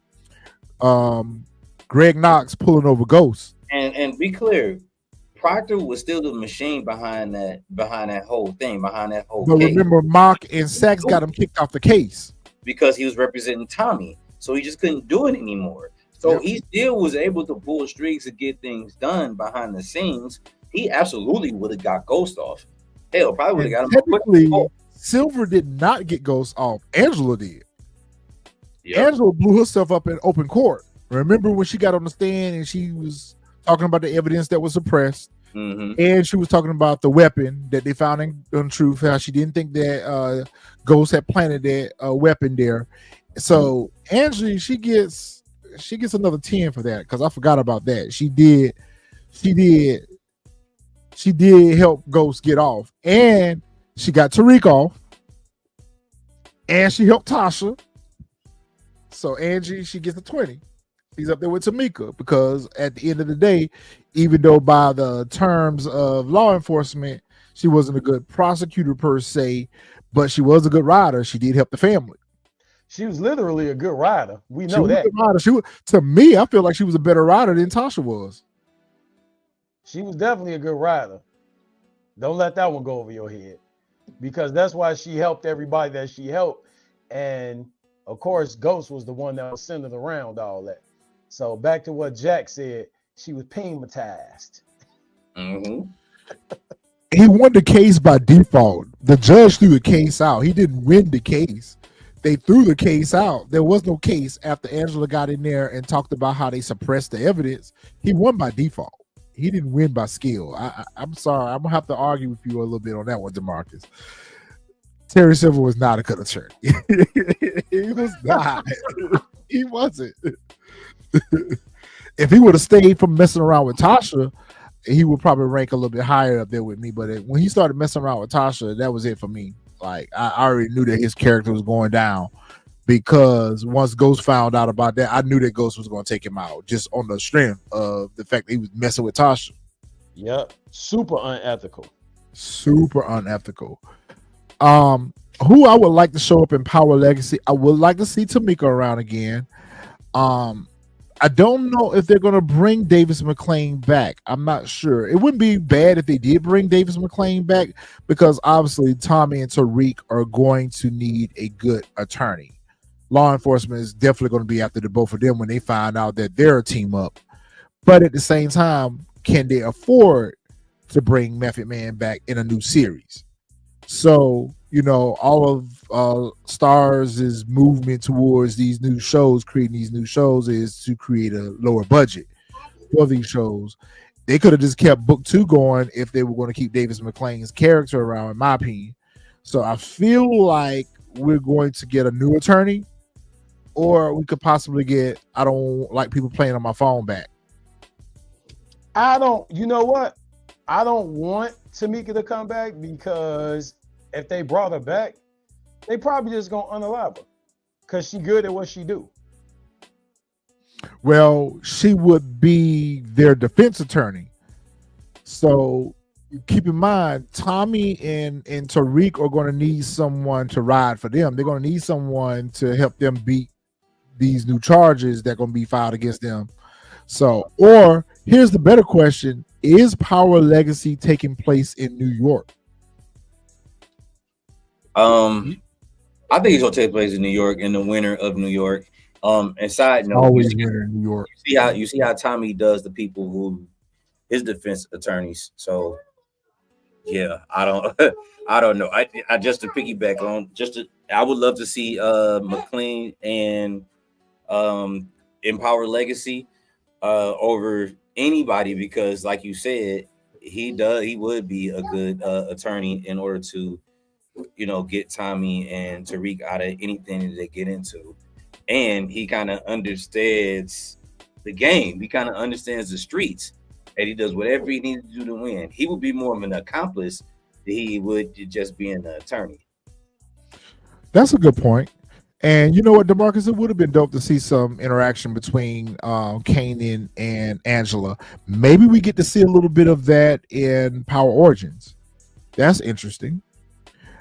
Greg Knox pulling over Ghost. And be clear, Proctor was still the machine behind that whole thing, behind that whole But case. remember, Mock and Saxe got him kicked off the case. Because he was representing Tommy. So he just couldn't do it anymore. So he still was able to pull streaks and get things done behind the scenes. He absolutely would have got Ghost off. Hell, probably would have got him. Technically, Silver did not get Ghost off. Angela did. Yep. Angela blew herself up in open court. Remember when she got on the stand and she was talking about the evidence that was suppressed, and she was talking about the weapon that they found in truth, how she didn't think that Ghost had planted that weapon there. So Angela, she gets another 10 for that because I forgot about that. She did help Ghost get off, and she got Tariq off, and she helped Tasha. So Angie, she gets a 20. He's up there with Tamika because at the end of the day, even though by the terms of law enforcement, she wasn't a good prosecutor per se, but she was a good rider. She did help the family. She was literally a good rider. We know that. To me, I feel like she was a better rider than Tasha was. She was definitely a good rider. Don't let that one go over your head because that's why she helped everybody that she helped. And of course, Ghost was the one that was sending around all that. So back to what Jack said, she was paymatized. He won the case by default. The judge threw the case out. He didn't win the case. They threw the case out. There was no case after Angela got in there and talked about how they suppressed the evidence. He won by default. He didn't win by skill. I'm sorry. I'm going to have to argue with you a little bit on that one, DeMarcus. Terry Silver was not a good attorney. He was not. He wasn't. If he would have stayed from messing around with Tasha, he would probably rank a little bit higher up there with me. But when he started messing around with Tasha, that was it for me. Like, I already knew that his character was going down because once Ghost found out about that, I knew that Ghost was going to take him out just on the strength of the fact that he was messing with Tasha. Yep. Super unethical. Who I would like to show up in Power Legacy, I would like to see Tamika around again. I don't know if they're going to bring Davis McClain back. I'm not sure. It wouldn't be bad if they did bring Davis McClain back because obviously Tommy and Tariq are going to need a good attorney. Law enforcement is definitely going to be after the both of them when they find out that they're a team up. But at the same time, can they afford to bring Method Man back in a new series. So, all of Stars' movement towards these new shows, creating these new shows, is to create a lower budget for these shows. They could have just kept book 2 going if they were going to keep Davis McClain's character around, in my opinion. So I feel like we're going to get a new attorney, or we could possibly get I don't like people playing on my phone back. You know what? I don't want Tamika to come back, because if they brought her back, they probably just gonna unalive her, because she good at what she do. Well, she would be their defense attorney. So keep in mind, Tommy and Tariq are going to need someone to ride for them. They're going to need someone to help them beat these new charges that are going to be filed against them. So, or here's the better question: is Power Legacy taking place in New York? I think it's gonna take place in New York, in the winter of New York. And side note, Always winter in New York. You see how Tommy does the people who his defense attorneys. So yeah, I don't know. I just to piggyback on I would love to see McLean and Empower Legacy over anybody, because like you said, he would be a good attorney in order to get Tommy and Tariq out of anything that they get into. And he kind of understands the game. He kind of understands the streets, and he does whatever he needs to do to win. He would be more of an accomplice than he would just being an attorney. That's a good point. And you know what, DeMarcus, it would have been dope to see some interaction between Kanan and Angela. Maybe we get to see a little bit of that in Power Origins. That's interesting.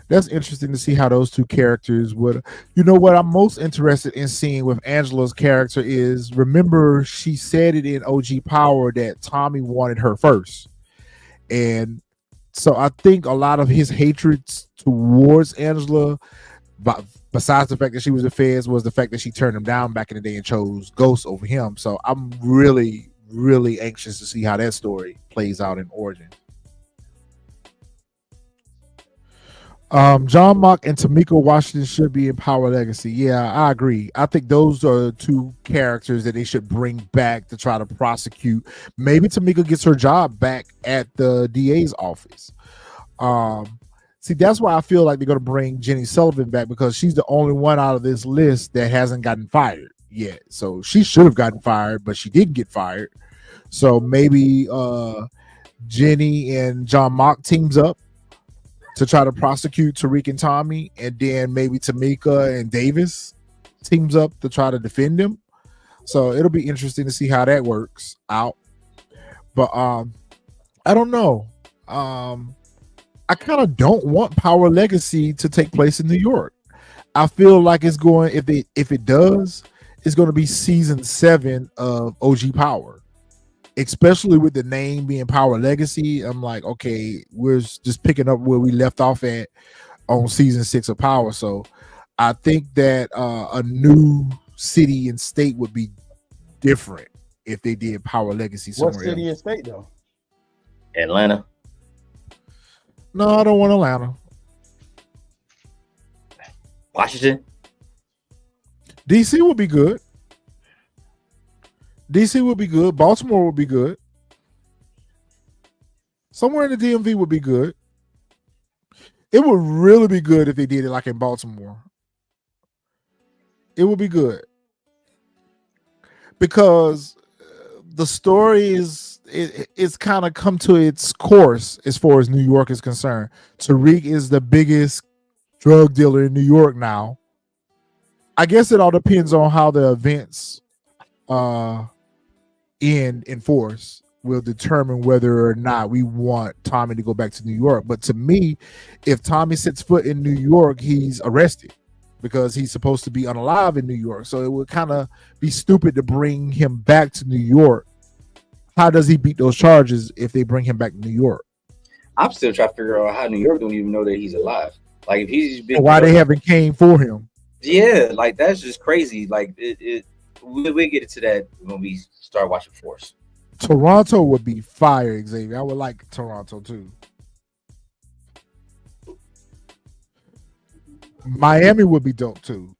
That's interesting to see how those two characters would. You know what I'm most interested in seeing with Angela's character is, remember she said it in OG Power that Tommy wanted her first. And so I think a lot of his hatred towards Angela, besides the fact that she was the feds, was the fact that she turned him down back in the day and chose Ghost over him. So I'm really, really anxious to see how that story plays out in Origin. John Mock and Tamika Washington should be in Power Legacy. Yeah, I agree. I think those are two characters that they should bring back to try to prosecute. Maybe Tamika gets her job back at the DA's office. See, that's why I feel like they're going to bring Jenny Sullivan back, because she's the only one out of this list that hasn't gotten fired yet. So she should have gotten fired, but she didn't get fired. So maybe Jenny and John Mock teams up to try to prosecute Tariq and Tommy, and then maybe Tamika and Davis teams up to try to defend him. So it'll be interesting to see how that works out. But I don't know. I kind of don't want Power Legacy to take place in New York. I feel like it's going, if it does, it's going to be season 7 of OG Power. Especially with the name being Power Legacy, I'm like, okay, we're just picking up where we left off at on season 6 of Power. So I think that a new city and state would be different if they did Power Legacy somewhere. What city and state though? Atlanta. No, I don't want Atlanta. Washington. DC would be good. DC would be good. Baltimore would be good. Somewhere in the DMV would be good. It would really be good if they did it like in Baltimore. It would be good. Because the story it's kind of come to its course as far as New York is concerned. Tariq is the biggest drug dealer in New York now. I guess it all depends on how the events in force will determine whether or not we want Tommy to go back to New York. But to me, if Tommy sets foot in New York, he's arrested because he's supposed to be unalive in New York. So it would kind of be stupid to bring him back to New York. How does he beat those charges if they bring him back to New York? I'm still trying to figure out how New York don't even know that he's alive. Like if he's been, why they haven't came for him? Yeah, like that's just crazy. Like we'll get into that when we start watching Force. Toronto would be fire, Xavier. I would like Toronto too. Miami would be dope too.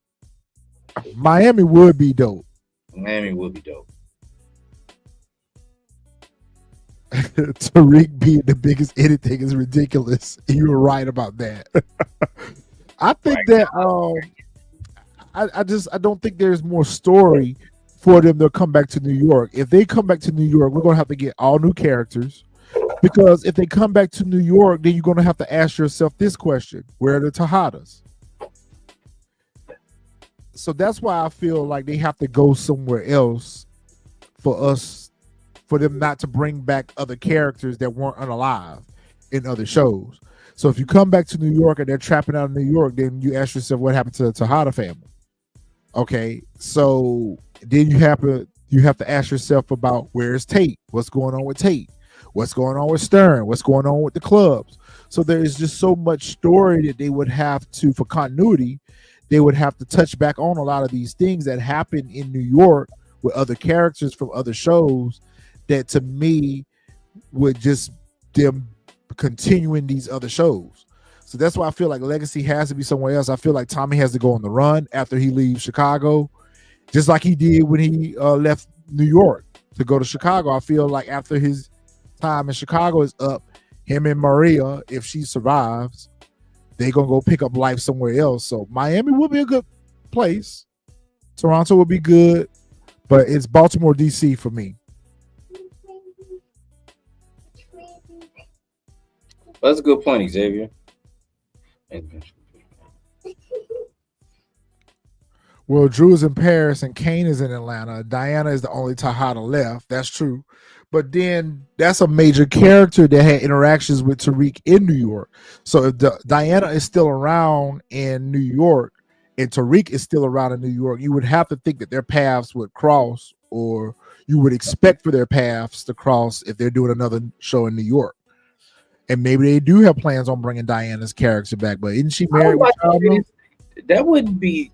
Miami would be dope. Miami would be dope. Tariq being the biggest anything is ridiculous. You were right about that. I think that I don't think there's more story for them to come back to New York. If they come back to New York, we're gonna have to get all new characters. Because if they come back to New York, then you're gonna have to ask yourself this question: where are the Tejadas? So that's why I feel like they have to go somewhere else for them not to bring back other characters that weren't unalive in other shows. So if you come back to New York and they're trapping out in New York, then you ask yourself what happened to the Tejada family. Okay, so then you have to ask yourself about where's Tate? What's going on with Tate? What's going on with Stern? What's going on with the clubs? So there is just so much story that they would have to, for continuity, they would have to touch back on a lot of these things that happen in New York with other characters from other shows that to me would just them continuing these other shows. So that's why I feel like Legacy has to be somewhere else. I feel like Tommy has to go on the run after he leaves Chicago, just like he did when he left New York to go to Chicago. I feel like after his time in Chicago is up, him and Maria, if she survives, they're going to go pick up life somewhere else. So Miami would be a good place. Toronto would be good, but it's Baltimore, D.C. for me. That's a good point, Xavier. Well, Drew is in Paris and Kane is in Atlanta. Diana is the only Tejada left. That's true. But then that's a major character that had interactions with Tariq in New York. So if Diana is still around in New York and Tariq is still around in New York, you would have to think that their paths would cross, or you would expect for their paths to cross if they're doing another show in New York. And maybe they do have plans on bringing Diana's character back, but isn't she married with child? That wouldn't be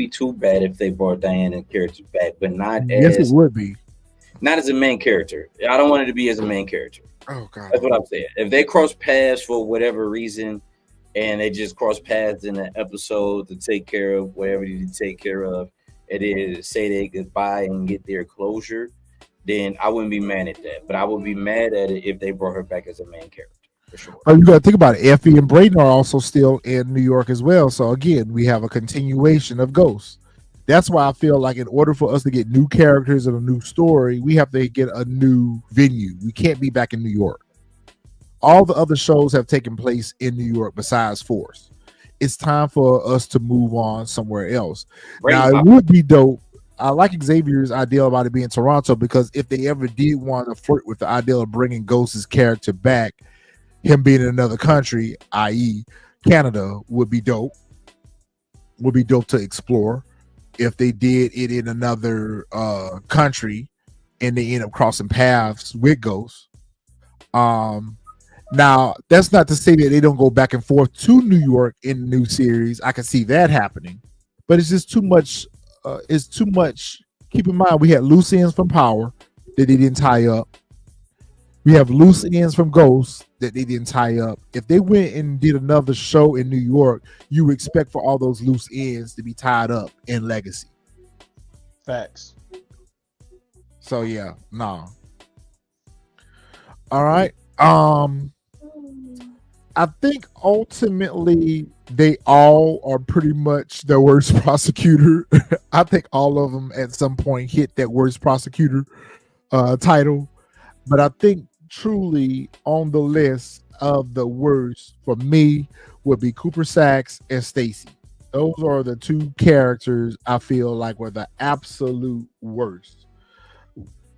too bad if they brought Diana's character back, but not yes, it would be. Not as a main character. I don't want it to be as a main character. Oh God, that's what I'm saying. If they cross paths for whatever reason, and they just cross paths in an episode to take care of whatever they need to take care of, and then say they goodbye and get their closure, then I wouldn't be mad at that. But I would be mad at it if they brought her back as a main character, for sure. Oh, you got to think about it. Effie and Brayden are also still in New York as well. So again, we have a continuation of Ghosts. That's why I feel like in order for us to get new characters and a new story, we have to get a new venue. We can't be back in New York. All the other shows have taken place in New York besides Force. It's time for us to move on somewhere else. Now, it would be dope. I like Xavier's idea about it being Toronto, because if they ever did want to flirt with the idea of bringing Ghost's character back, him being in another country, i.e. Canada, would be dope. Would be dope to explore. If they did it in another country and they end up crossing paths with Ghost. Now, that's not to say that they don't go back and forth to New York in the new series. I can see that happening. But it's just too much. It's too much. Keep in mind, we had loose ends from Power that they didn't tie up. We have loose ends from Ghost that they didn't tie up. If they went and did another show in New York, you would expect for all those loose ends to be tied up in Legacy. Facts. So yeah, no. All right. I think ultimately they all are pretty much the worst prosecutor. I think all of them at some point hit that worst prosecutor title. But I think truly on the list of the worst for me would be Cooper Saxe and Stacy. Those are the two characters I feel like were the absolute worst.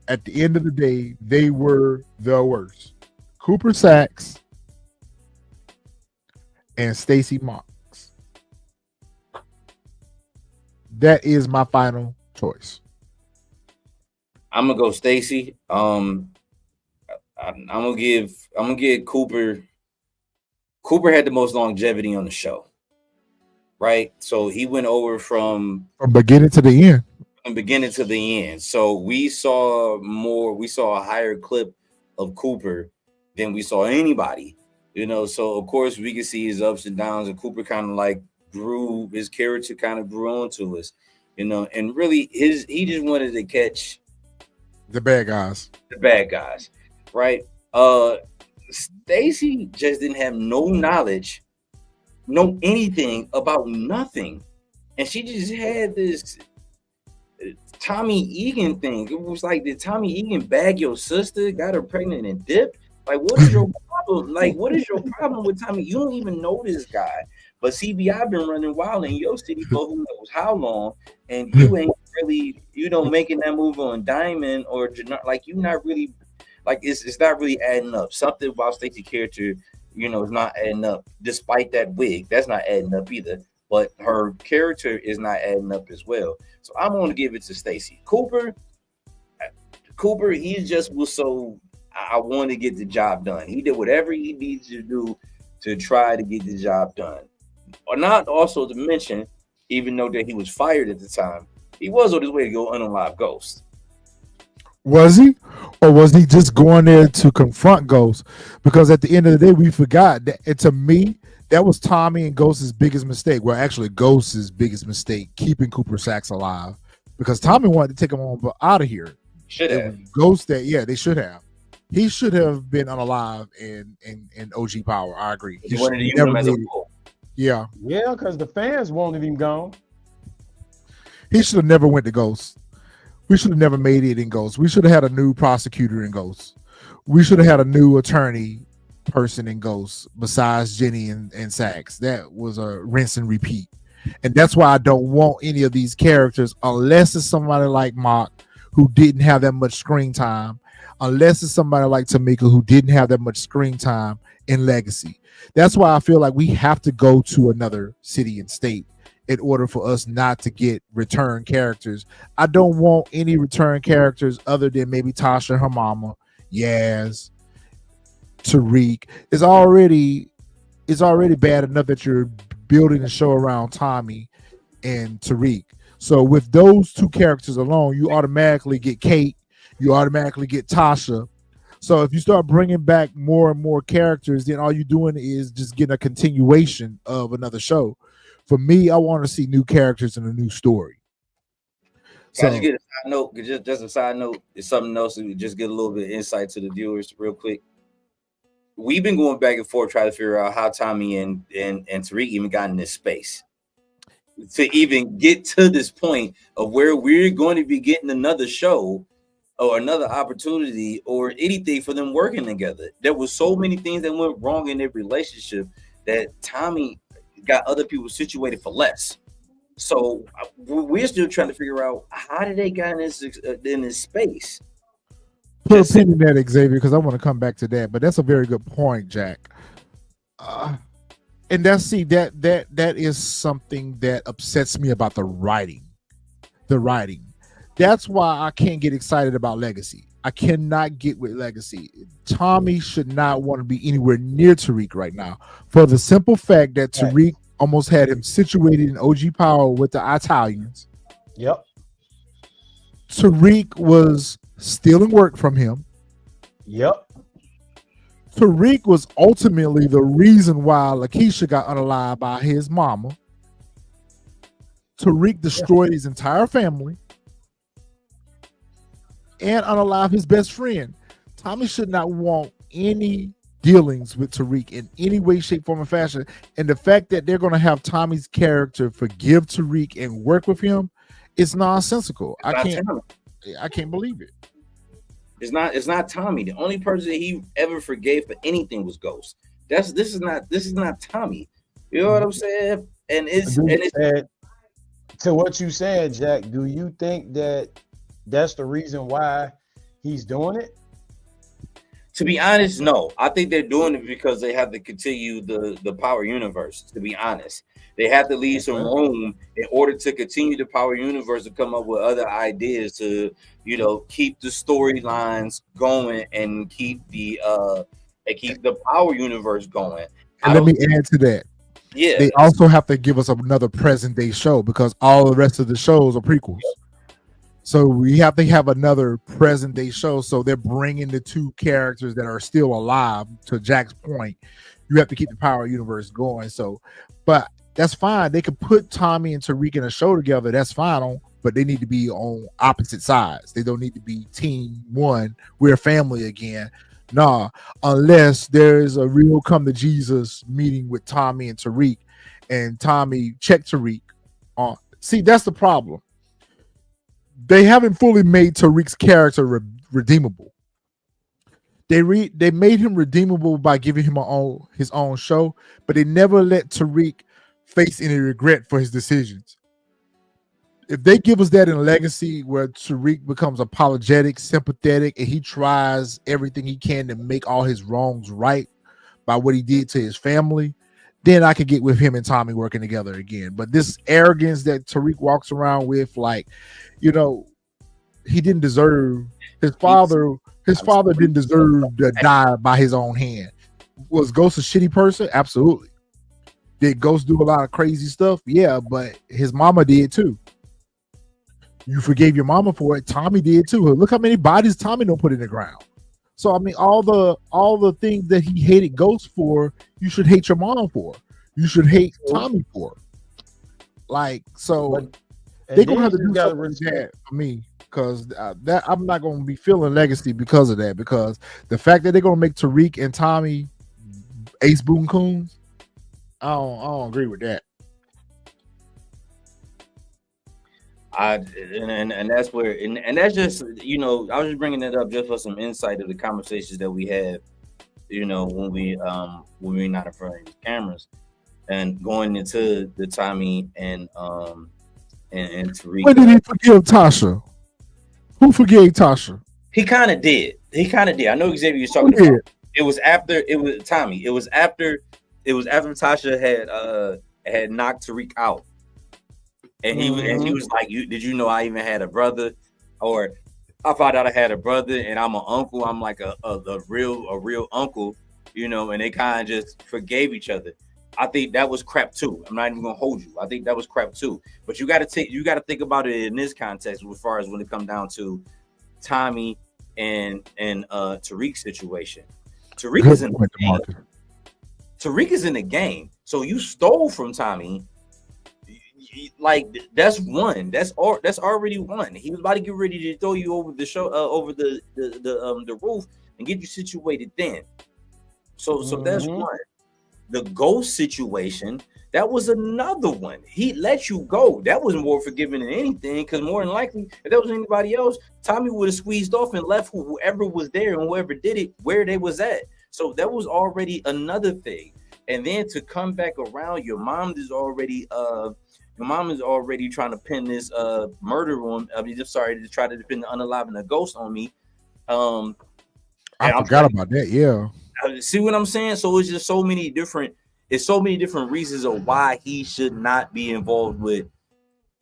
At the end of the day, they were the worst. Cooper Saxe and Stacy Marx. That is my final choice. I'm gonna go Stacy. I'm gonna give Cooper. Cooper had the most longevity on the show, right? So he went over from beginning to the end. from beginning to the end. So we saw a higher clip of Cooper than we saw anybody. So of course we can see his ups and downs, and Cooper kind of like his character kind of grew onto us, and really he just wanted to catch the bad guys, right? Stacy just didn't have no knowledge, no anything about nothing, and she just had this Tommy Egan thing. It was like, did Tommy Egan bag your sister, got her pregnant, and dip? Like, what is your problem? Like, what is your problem with Tommy? You don't even know this guy. But CBI been running wild in your city for who knows how long, and you ain't really, making that move on Diamond, or like, you not really, like, it's not really adding up. Something about Stacy's character, is not adding up. Despite that wig, that's not adding up either. But her character is not adding up as well. So I'm going to give it to Stacy. Cooper, he just was so, I want to get the job done. He did whatever he needs to do to try to get the job done. Or not also to mention, even though that he was fired at the time, he was on his way to go unalive Ghost. Was he? Or was he just going there to confront Ghost? Because at the end of the day, we forgot that, and to me, that was Tommy and Ghost's biggest mistake. Well, actually, Ghost's biggest mistake, keeping Cooper Saxe alive. Because Tommy wanted to take him on out of here. Should have. Ghost they should have. He should have been unalive in OG Power. I agree. He wanted to use him as a fool. Yeah. Yeah, because the fans wanted him gone. He should have never went to Ghost. We should have never made it in Ghost. We should have had a new prosecutor in Ghost. We should have had a new attorney person in Ghost besides Jenny and Saxe. That was a rinse and repeat. And that's why I don't want any of these characters unless it's somebody like Mark who didn't have that much screen time, unless it's somebody like Tamika who didn't have that much screen time in Legacy. That's why I feel like we have to go to another city and state in order for us not to get return characters. I don't want any return characters other than maybe Tasha, her mama, Yaz, Tariq. It's already bad enough that you're building a show around Tommy and Tariq. So with those two characters alone, you automatically get Kate, you automatically get Tasha. So if you start bringing back more and more characters, then all you're doing is just getting a continuation of another show. For me, I want to see new characters and a new story. So, can I just get a side note? Just a side note. It's something else. We just get a little bit of insight to the viewers real quick. We've been going back and forth trying to figure out how Tommy and Tariq even got in this space to even get to this point of where we're going to be getting another show or another opportunity or anything for them working together. There was so many things that went wrong in their relationship that Tommy got other people situated for less. So we're still trying to figure out how did they get in this space. Put a pin in that, Xavier, because I want to come back to that. But that's a very good point, Jack. And that is something that upsets me about the writing. The writing. That's why I can't get excited about Legacy. I cannot get with Legacy. Tommy should not want to be anywhere near Tariq right now, for the simple fact that Tariq almost had him situated in OG Power with the Italians. Yep. Tariq was stealing work from him. Yep. Tariq was ultimately the reason why Lakeisha got unalived by his mama. Tariq destroyed his entire family and unalive his best friend. Tommy should not want any dealings with Tariq in any way, shape, form, or fashion. And the fact that they're going to have Tommy's character forgive Tariq and work with him is nonsensical. I can't believe it. It's not Tommy. The only person that he ever forgave for anything was Ghost. This is not Tommy. You know what I'm saying? And it's to what you said, Jack. Do you think that that's the reason why he's doing it? To be honest, no. I think they're doing it because they have to continue the Power Universe. To be honest, they have to leave some room in order to continue the Power Universe to come up with other ideas to, keep the storylines going and keep the Power Universe going. And let me add to that. Yeah, they also have to give us another present day show because all the rest of the shows are prequels. So we have to have another present day show. So they're bringing the two characters that are still alive. To Jack's point, you have to keep the Power universe going. So, but that's fine. They could put Tommy and Tariq in a show together. That's fine. But they need to be on opposite sides. They don't need to be team one. We're family again. Nah, unless there's a real come to Jesus meeting with Tommy and Tariq, and Tommy check Tariq on. See, that's the problem. They haven't fully made Tariq's character redeemable. They made him redeemable by giving him his own show, but they never let Tariq face any regret for his decisions. If they give us that in Legacy, where Tariq becomes apologetic, sympathetic, and he tries everything he can to make all his wrongs right by what he did to his family, then I could get with him and Tommy working together again. But this arrogance that Tariq walks around with, like, you know, he didn't deserve his father. His father didn't deserve to die by his own hand. Was Ghost a shitty person? Absolutely. Did Ghost do a lot of crazy stuff? Yeah, but his mama did too. You forgave your mama for it. Tommy did too. Look how many bodies Tommy don't put in the ground. So I mean, all the things that he hated Ghost for, you should hate your mom for. You should hate Tommy for. Like, so they're gonna have to do something with that for me, because that I'm not gonna be feeling Legacy because of that. Because the fact that they're gonna make Tariq and Tommy Ace Boon Coons, I don't agree with that. And that's where and that's just, you know, I was just bringing it up just for some insight of the conversations that we had, you know, when we're not in front of the cameras and going into the Tommy and Tariq. When did he forgive Tasha? Who forgave Tasha? He kind of did. I know Xavier was talking about. It was after Tommy. It was after Tasha had knocked Tariq out. And he was like, did you know I even had a brother? Or I found out I had a brother and I'm an uncle. I'm like a real uncle, you know, and they kind of just forgave each other. I think that was crap too. I'm not even gonna hold you. I think that was crap too. But you gotta think about it in this context as far as when it comes down to Tommy and Tariq's situation. Tariq is in the game. Tariq is in the game. So you stole from Tommy. Like, that's one. That's already one. He was about to get ready to throw you over the show, over the roof, and get you situated then. So that's one. The Ghost situation, that was another one. He let you go. That was more forgiving than anything, because more than likely, if there was anybody else, Tommy would have squeezed off and left whoever was there and whoever did it where they was at. So that was already another thing. And then to come back around, your mom is already trying to pin this murder on. To try to pin the unaliving a ghost on me. I forgot about that. Yeah. See what I'm saying? So it's just so many different reasons of why he should not be involved with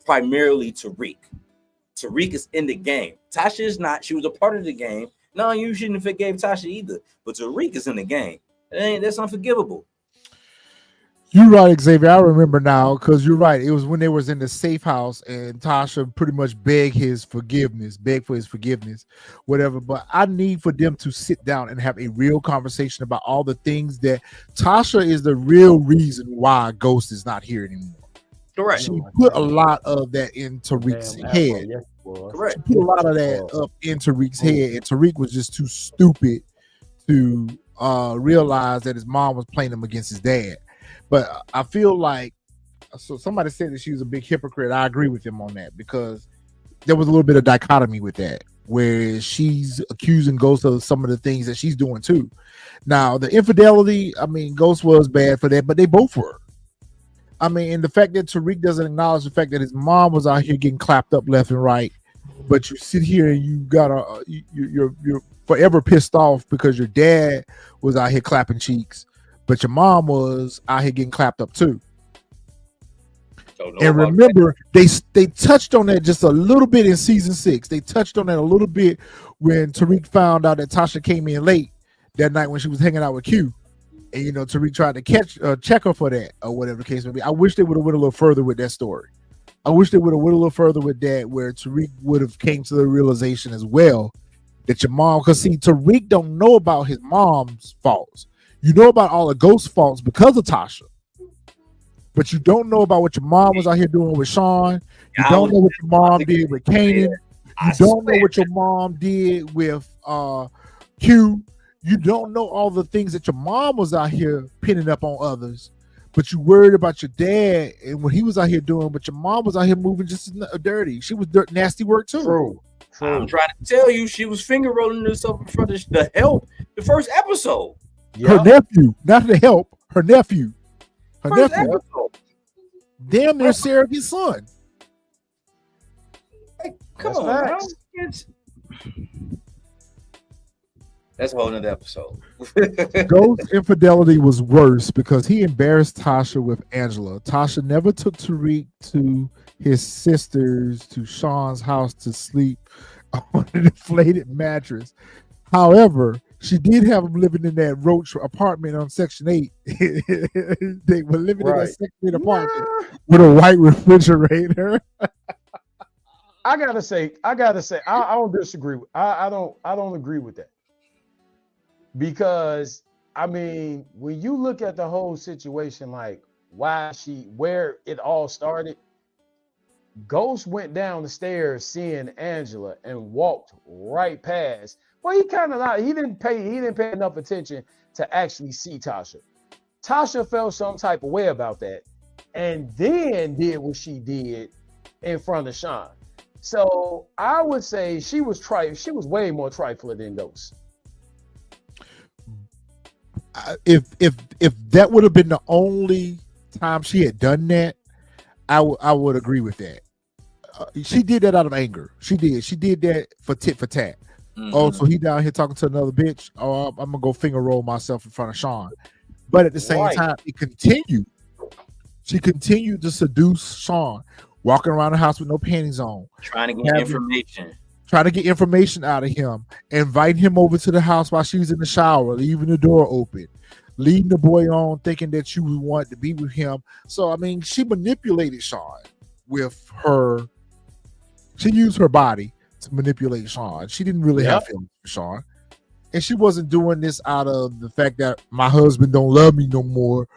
primarily Tariq. Tariq is in the game. Tasha is not. She was a part of the game. No, you shouldn't have forgave Tasha either. But Tariq is in the game. That's unforgivable. You're right, Xavier. I remember now, because you're right. It was when they was in the safe house and Tasha pretty much begged for his forgiveness, whatever. But I need for them to sit down and have a real conversation about all the things that Tasha is the real reason why Ghost is not here anymore. Correct. She put a lot of that in Tariq's head. Correct. She put a lot of that up in Tariq's head, and Tariq was just too stupid to realize that his mom was playing him against his dad. But I feel like, so somebody said that she was a big hypocrite. I agree with him on that, because there was a little bit of dichotomy with that, where she's accusing Ghost of some of the things that she's doing too. Now, the infidelity, I mean, Ghost was bad for that, but they both were. I mean, and the fact that Tariq doesn't acknowledge the fact that his mom was out here getting clapped up left and right, but you sit here and you're forever pissed off because your dad was out here clapping cheeks, but your mom was out here getting clapped up too. And remember, they touched on that just a little bit in season 6. They touched on that a little bit when Tariq found out that Tasha came in late that night when she was hanging out with Q. And, you know, Tariq tried to check her for that, or whatever the case may be. I wish they would have went a little further with that story. I wish they would have went a little further with that, where Tariq would have came to the realization as well that your mom, because see, Tariq don't know about his mom's faults. You know about all the ghost faults because of Tasha, but you don't know about what your mom was out here doing with Sean. You don't know what your mom did with Kanan. You don't know what your mom did with Q. You don't know all the things that your mom was out here pinning up on others, but you worried about your dad and what he was out here doing. But your mom was out here moving just as dirty. She was nasty work too. True. I'm trying to tell you, she was finger rolling herself in front of the help the first episode. Her nephew, not the help. Her nephew. Her First nephew. episode. Damn near surrogate son. Hey, come That's on, man. facts. That's a whole nother episode. Ghost infidelity was worse because he embarrassed Tasha with Angela. Tasha never took Tariq to his sisters to Sean's house to sleep on an inflated mattress. However, she did have him living in that roach apartment on Section 8. They were living in that Section 8 apartment with a white refrigerator. I gotta say, I don't disagree. I don't agree with that. Because I mean, when you look at the whole situation, like where it all started, Ghost went down the stairs seeing Angela and walked right past. Well, he didn't pay enough attention to actually see Tasha. Tasha felt some type of way about that, and then did what she did in front of Sean. So I would say she was way more trifling than Ghost. If that would have been the only time she had done that, I would agree with that. She did that out of anger. She did that for tit for tat. Mm-hmm. Oh, so he down here talking to another bitch. Oh, I'm gonna go finger roll myself in front of Sean. But at the same time, it continued. She continued to seduce Sean, walking around the house with no panties on, trying to get information. Trying to get information out of him, inviting him over to the house while she was in the shower, leaving the door open, leading the boy on, thinking that she would want to be with him. So, I mean, she manipulated Sean with her. She used her body to manipulate Sean. She didn't really have feelings for Sean. And she wasn't doing this out of the fact that my husband don't love me no more.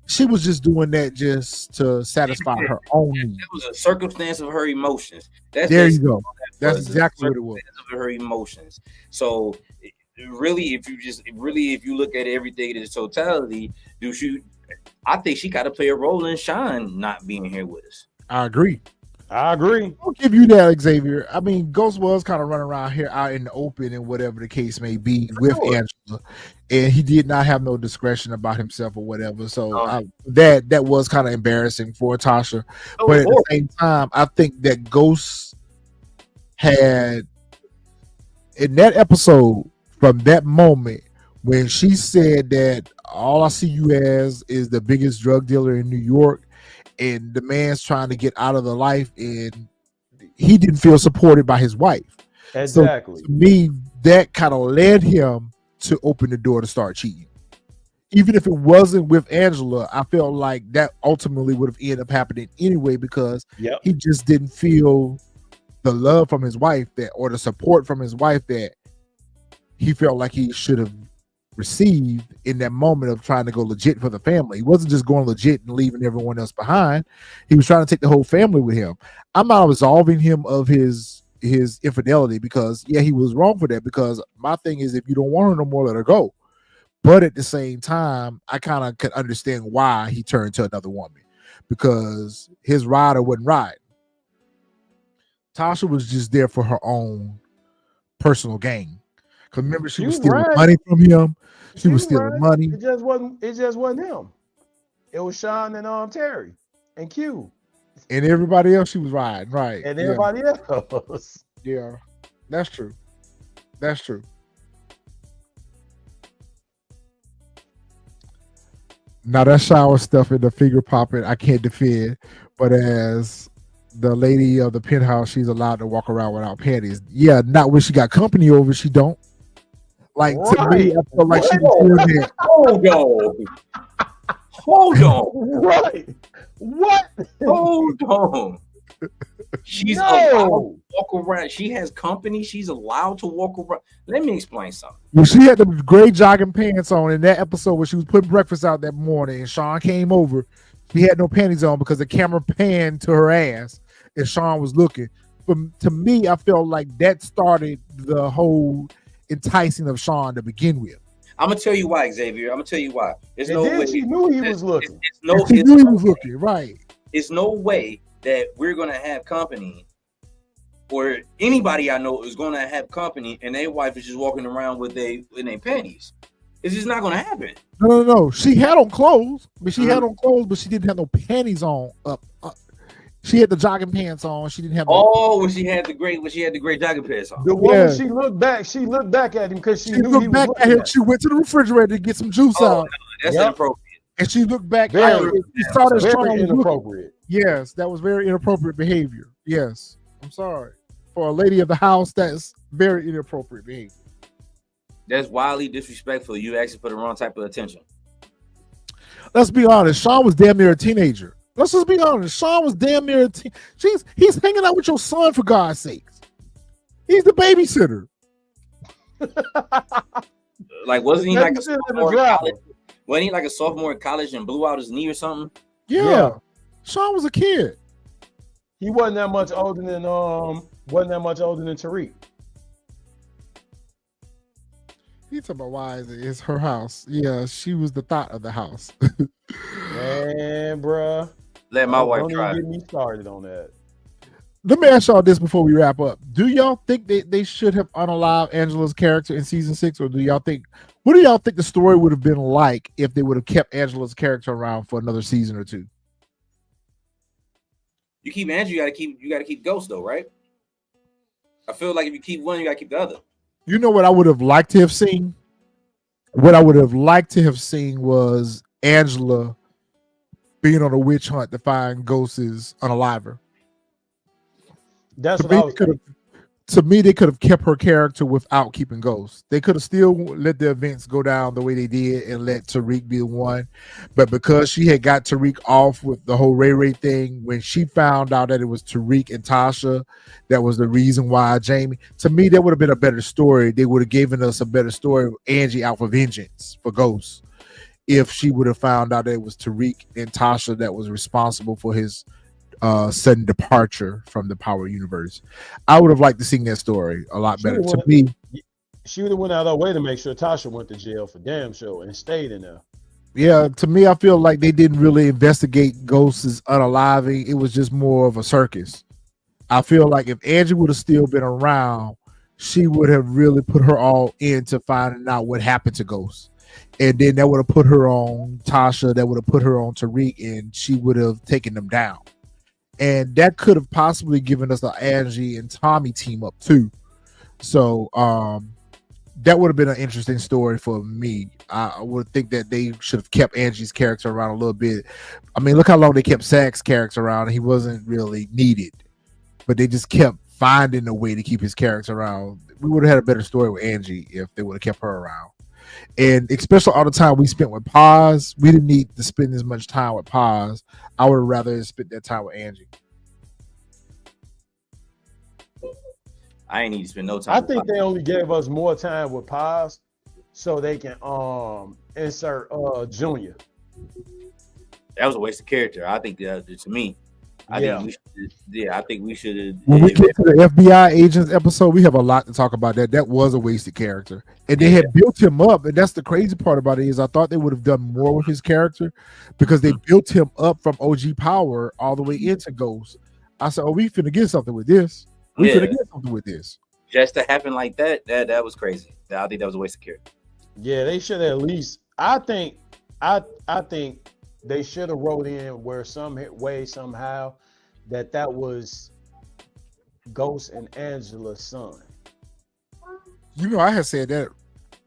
She was just doing that just to satisfy her own needs. It was a circumstance of her emotions. There you go. That's exactly what it was. Of her emotions. So really, if you look at everything in its totality, I think she got to play a role in Sean not being here with us. I agree. I'll give you that, Xavier. I mean, Ghost was kind of running around here out in the open and whatever the case may be with Angela, and he did not have no discretion about himself or whatever. So that was kind of embarrassing for Tasha. But at the same time, I think that Ghost had in that episode, from that moment when she said that all I see you as is the biggest drug dealer in New York, and the man's trying to get out of the life, and he didn't feel supported by his wife. Exactly. So to me, that kind of led him to open the door to start cheating. Even if it wasn't with Angela, I felt like that ultimately would have ended up happening anyway, because he just didn't feel the love from his wife or the support from his wife that he felt like he should have received in that moment of trying to go legit for the family. He wasn't just going legit and leaving everyone else behind. He was trying to take the whole family with him. I'm not absolving him of his infidelity, because he was wrong for that, because my thing is, if you don't want her no more, let her go. But at the same time, I kind of could understand why he turned to another woman, because his rider wasn't riding. Tasha was just there for her own personal gain. Because remember, she was stealing money from him. She was stealing money. It just wasn't him. It was Sean and Terry and Q. And everybody else she was riding, right. And everybody else. Yeah. That's true. That's true. Now that shower stuff and the finger popping, I can't defend. But as the lady of the penthouse, she's allowed to walk around without panties. Yeah, not when she got company over, she don't. Like, to me, I feel like she was doing that. Hold on. Right. What? Hold on. She's allowed to walk around. She has company. She's allowed to walk around. Let me explain something. Well, she had the gray jogging pants on in that episode where she was putting breakfast out that morning, and Sean came over. She had no panties on because the camera panned to her ass, and Sean was looking. But to me, I felt like that started the whole enticing of Sean to begin with. I'm gonna tell you why, Xavier. I'm gonna tell you why. There's no way she knew he was looking. She knew he was looking, right? It's no way that we're gonna have company, or anybody I know is gonna have company, and their wife is just walking around with their panties. It's just not gonna happen. No. She had on clothes, but she didn't have no panties on up. She had the jogging pants on. She didn't have. When she had the great jogging pants on. The woman, she looked back at him because she knew he was looking at her. She went to the refrigerator to get some juice out. No, that's inappropriate. And she looked back. She saw that Sean was inappropriate. Yes, that was very inappropriate behavior. Yes, I'm sorry. For a lady of the house, that's very inappropriate behavior. That's wildly disrespectful. You asking for the wrong type of attention. Let's be honest. Sean was damn near a teenager. Let's just be honest. Sean was damn near a teen. He's hanging out with your son, for God's sakes. He's the babysitter. Like, wasn't he like a sophomore in college? Wasn't he like a sophomore in college and blew out his knee or something? Yeah. Sean was a kid. He wasn't that much older than Tariq. He talking about why it's her house. Yeah, she was the thought of the house. Man, bruh. Let my wife try. Don't even get me started on that. Let me ask y'all this before we wrap up. Do y'all think they should have unalived Angela's character in season 6, or what do y'all think the story would have been like if they would have kept Angela's character around for another season or two? You keep Angela, you gotta keep Ghost though, right? I feel like if you keep one, you gotta keep the other. You know what I would have liked to have seen? What I would have liked to have seen was Angela being on a witch hunt to find Ghost's unaliver. That's what I was thinking. To me, they could have kept her character without keeping Ghost. They could have still let the events go down the way they did and let Tariq be the one. But because she had got Tariq off with the whole Ray thing, when she found out that it was Tariq and Tasha, that was the reason why Jamie, to me, that would have been a better story. They would have given us a better story of Angie out for vengeance for Ghost if she would have found out that it was Tariq and Tasha that was responsible for his sudden departure from the Power universe. I would have liked to see that story a lot better. To me, she would have went out of her way to make sure Tasha went to jail for damn sure and stayed in there. Yeah, to me, I feel like they didn't really investigate Ghost's unaliving. It was just more of a circus. I feel like if Angie would have still been around, she would have really put her all into finding out what happened to Ghost. And then that would have put her on Tasha, that would have put her on Tariq, and she would have taken them down. And that could have possibly given us the Angie and Tommy team up too. So that would have been an interesting story for me. I would think that they should have kept Angie's character around a little bit. I mean, look how long they kept Saxe's character around. And he wasn't really needed, but they just kept finding a way to keep his character around. We would have had a better story with Angie if they would have kept her around. And especially all the time we spent with Paz, we didn't need to spend as much time with Paz. I would have rather spent that time with Angie. I ain't need to spend no time. I think they only gave us more time with Paz so they can insert Junior. That was a waste of character. I think that to me. I think we should have. When we get to the FBI agents episode, we have a lot to talk about that. That was a wasted character. And they had built him up. And that's the crazy part about it is I thought they would have done more with his character because they built him up from OG Power all the way into Ghost. I said, we finna get something with this. We finna get something with this. Just to happen like that was crazy. I think that was a waste of character. Yeah, they should at least. I think they should have wrote in where somehow that was Ghost and Angela's son. You know, I had said that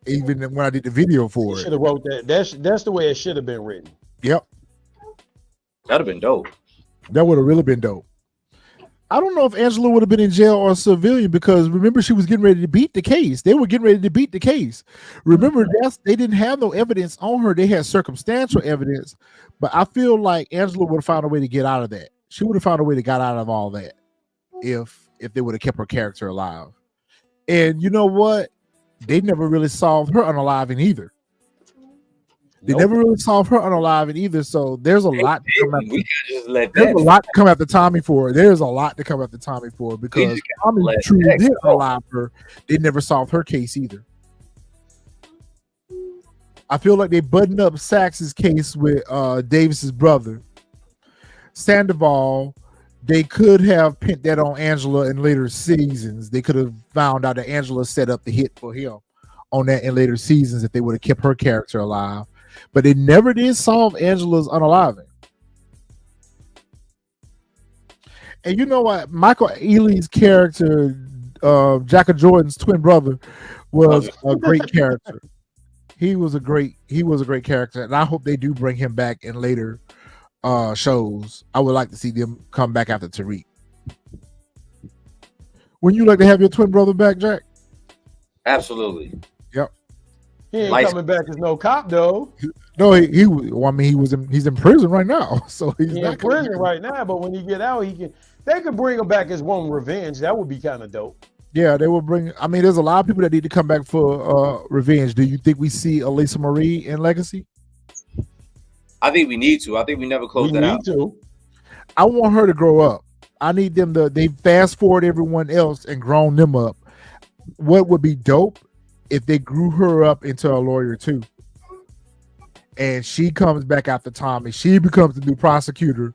even when I did the video for it. Should have wrote that. That's the way it should have been written. Yep. That'd have been dope. That would have really been dope. I don't know if Angela would have been in jail or civilian because remember she was getting ready to beat the case. They were getting ready to beat the case. Remember they didn't have no evidence on her. They had circumstantial evidence, but I feel like Angela would have found a way to get out of that. She would have found a way to get out of all that if they would have kept her character alive. And you know what? They never really solved her unaliving either. They never really solved her unaliving either. So there's a lot to come after. There's a lot to come after Tommy for. There's a lot to come after Tommy for because Tommy truly did unalive her. They never solved her case either. I feel like they buttoned up Saxe's case with Davis's brother. Sandoval, they could have pinned that on Angela in later seasons. They could have found out that Angela set up the hit for him on that in later seasons if they would have kept her character alive. But they never did solve Angela's unaliving. And you know what? Michael Ealy's character, Jack Jordan's twin brother, was a great character. He was a great character, and I hope they do bring him back in later shows. I would like to see them come back after Tariq. Wouldn't you like to have your twin brother back, Jack? Absolutely. Yep. He ain't coming back as no cop though. No, he's in prison right now, so he's in prison right now. But when he get out, they could bring him back as one revenge. That would be kind of dope. Yeah, they will bring. I mean, there's a lot of people that need to come back for revenge. Do you think we see Elisa Marie in Legacy? I think we need to. I think we never close that out. I want her to grow up. I need them to. They fast forward everyone else and grown them up. What would be dope if they grew her up into a lawyer too, and she comes back after Tommy. She becomes the new prosecutor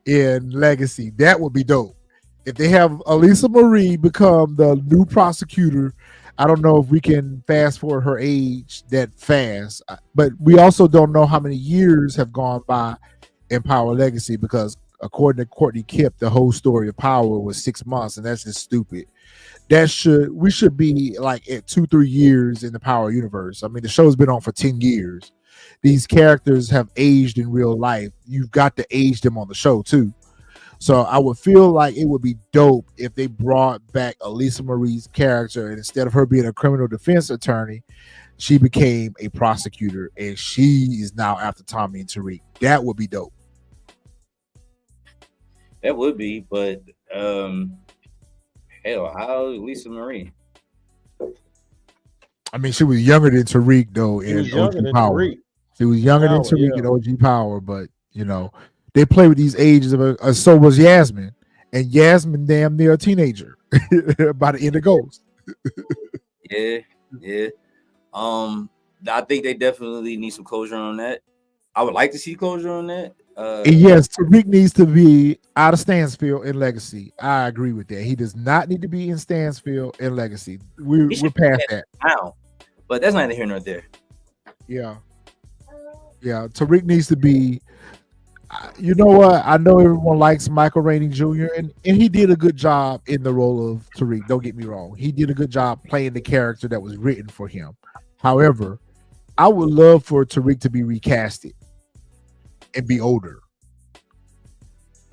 in Legacy. That would be dope. If they have Elisa Marie become the new prosecutor, I don't know if we can fast forward her age that fast. But we also don't know how many years have gone by in Power Legacy because according to Courtney Kip, the whole story of Power was 6 months, and that's just stupid. We should be like at 2-3 years in the Power universe. I mean, the show's been on for 10 years. These characters have aged in real life. You've got to age them on the show too. So I would feel like it would be dope if they brought back Elisa Marie's character, and instead of her being a criminal defense attorney, she became a prosecutor, and she is now after Tommy and Tariq. That would be dope. That would be, but hell, how Elisa Marie? I mean, she was younger than Tariq though in OG Power. She was younger than Tariq in OG Power, but you know. They play with these ages of so was Yasmin, and Yasmin damn near a teenager by the end of Ghost. Yeah. I think they definitely need some closure on that. I would like to see closure on that. Yes, Tariq needs to be out of Stansfield in Legacy. I agree with that. He does not need to be in Stansfield in Legacy. We're past that now, but that's neither here nor there. Yeah. Tariq needs to be. You know what? I know everyone likes Michael Rainey Jr. and he did a good job in the role of Tariq. Don't get me wrong. He did a good job playing the character that was written for him. However, I would love for Tariq to be recasted and be older.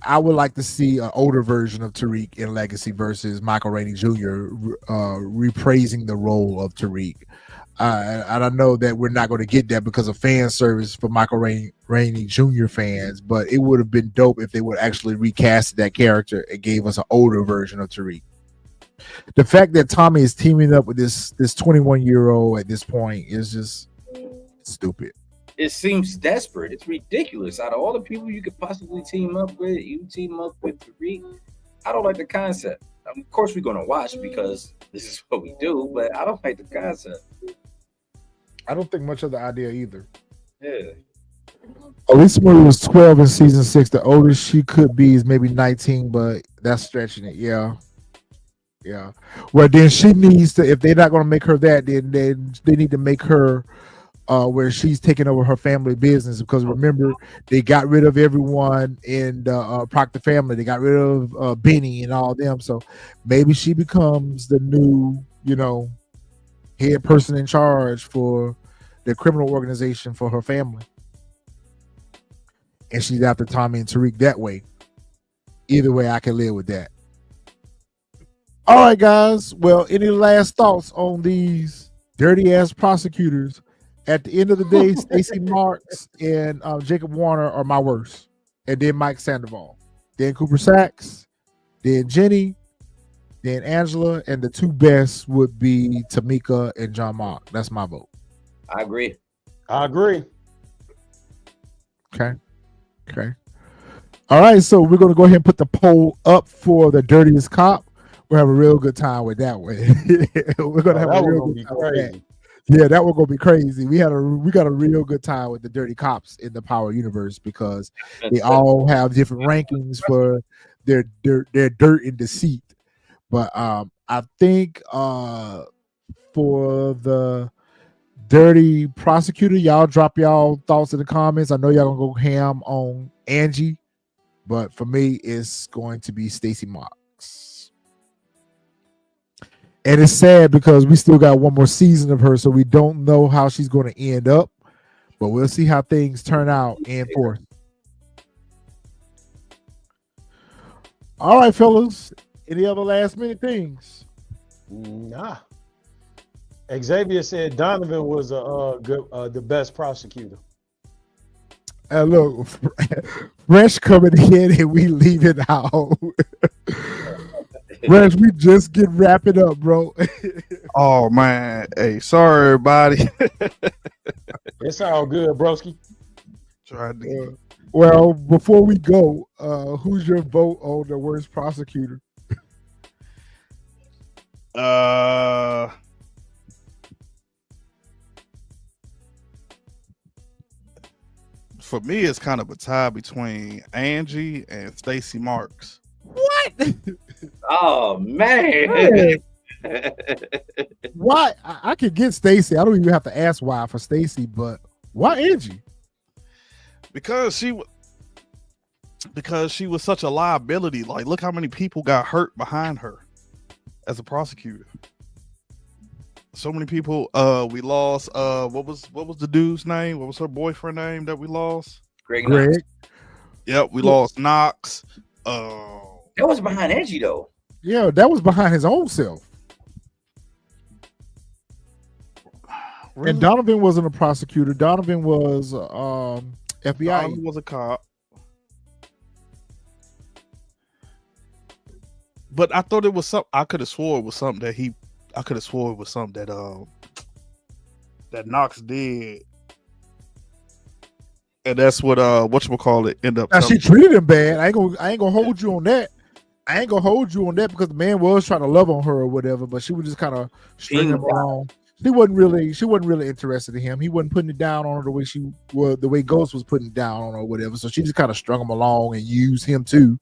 I would like to see an older version of Tariq in Legacy versus Michael Rainey Jr. Reprising the role of Tariq. And I know that we're not going to get that because of fan service for Michael Rainey Jr. fans, but it would have been dope if they would actually recast that character and gave us an older version of Tariq. The fact that Tommy is teaming up with this 21-year-old at this point is just stupid. It seems desperate. It's ridiculous. Out of all the people you could possibly team up with, you team up with Tariq. I don't like the concept. Of course, we're going to watch because this is what we do, but I don't like the concept. I don't think much of the idea either. Yeah. Elisa Marie was 12 in season 6. The oldest she could be is maybe 19, but that's stretching it. Yeah. Well, then she needs to, if they're not going to make her that, then they need to make her where she's taking over her family business, because remember, they got rid of everyone in the Proctor family. They got rid of Benny and all them. So maybe she becomes the new, head person in charge for the criminal organization for her family. And she's after Tommy and Tariq that way. Either way, I can live with that. All right, guys. Well, any last thoughts on these dirty ass prosecutors? At the end of the day, Stacy Marx and Jacob Warner are my worst, and then Mike Sandoval. then Cooper Saxe, then Jenny, then Angela, and the two best would be Tamika and John Mark. That's my vote. I agree. Okay. All right, so we're gonna go ahead and put the poll up for the dirtiest cop. We'll have a real good time with that one. We're gonna have a real good time with that. Yeah, that one gonna be crazy. We got a real good time with the dirty cops in the Power universe because they all have different rankings for their dirt and deceit. But I think for the dirty prosecutor, y'all drop y'all thoughts in the comments. I know y'all gonna go ham on Angie, but for me, it's going to be Stacy Marx. And it's sad because we still got one more season of her, so we don't know how she's going to end up. But we'll see how things turn out in fourth. All right, fellas. Any other last minute things? Nah. Xavier said Donovan was the best prosecutor. Look, Fresh coming in and we leaving out. Fresh, we just get wrapping up, bro. Oh man, hey, sorry everybody. It's all good, broski. Tried to. Well, before we go, who's your vote on the worst prosecutor? For me, it's kind of a tie between Angie and Stacy Marx. What? Oh man. Why? I could get Stacy. I don't even have to ask why for Stacy, but why Angie? Because she was such a liability. Like, look how many people got hurt behind her as a prosecutor. So many people. We lost. What was the dude's name? What was her boyfriend name that we lost? Greg. Knox. Yep, we lost Knox. That was behind Angie though. Yeah, that was behind his own self. Really? And Donovan wasn't a prosecutor. Donovan was FBI. Donovan was a cop. But I thought it was something. I could have swore it was something that that Knox did, and that's what whatchamacallit end up. Now she treated him bad. I ain't gonna hold you on that. I ain't gonna hold you on that because the man was trying to love on her or whatever, but she was just kind of stringing him along. She wasn't really interested in him. He wasn't putting it down on her the way Ghost was putting it down on her or whatever. So she just kind of strung him along and used him too.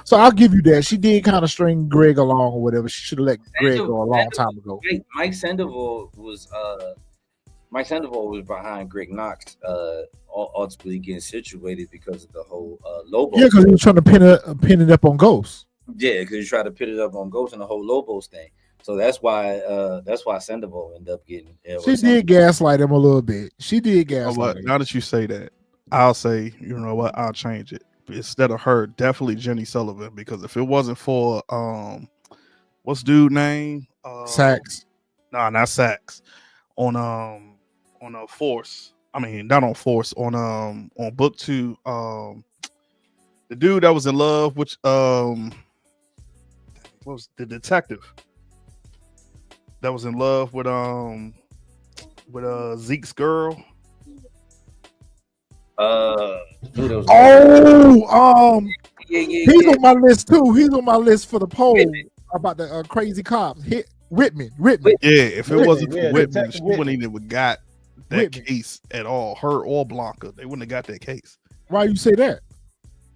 So I'll give you that. She did kind of string Greg along or whatever. She should have let Greg go a long time ago. Mike Sandoval was behind Greg Knox, ultimately getting situated because of the whole Lobo. Yeah, because he was trying to pin it up on Ghost. Yeah, because he tried to pin it up on Ghost and the whole Lobos thing. So that's why Sandoval ended up getting. She did gaslight him a little bit. She did gaslight him. Now that you say that, I'll say, you know what? I'll change it. Instead of her, definitely Jenny Sullivan, because if it wasn't for what's dude name? Saxe. Nah, not Saxe. On a Force. I mean, not on Force. On book 2. The dude that was in love with what was the detective that was in love with Zeke's girl. He's on my list too. He's on my list for the poll about the crazy cops. Whitman. Yeah, if it wasn't for Whitman, she wouldn't even got that case at all. Her or Blanca, they wouldn't have got that case. Why you say that?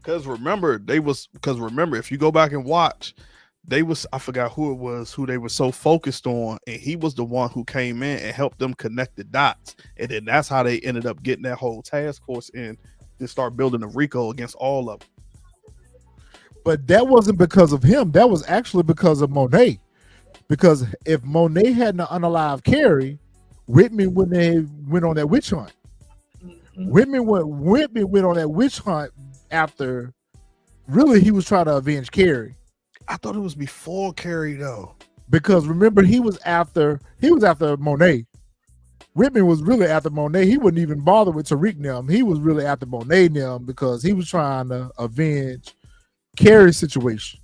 Because remember, if you go back and watch, I forgot who it was, who they were so focused on, and he was the one who came in and helped them connect the dots. And then that's how they ended up getting that whole task force in to start building a RICO against all of them. But that wasn't because of him. That was actually because of Monet. Because if Monet hadn't unalived Carrie, Whitman wouldn't have went on that witch hunt. Mm-hmm. Whitman went on that witch hunt after really he was trying to avenge Carrie. I thought it was before Carrie though. Because remember, he was after Monet. Whitman was really after Monet. He wouldn't even bother with Tariq them. He was really after Monet them because he was trying to avenge Carrie's situation.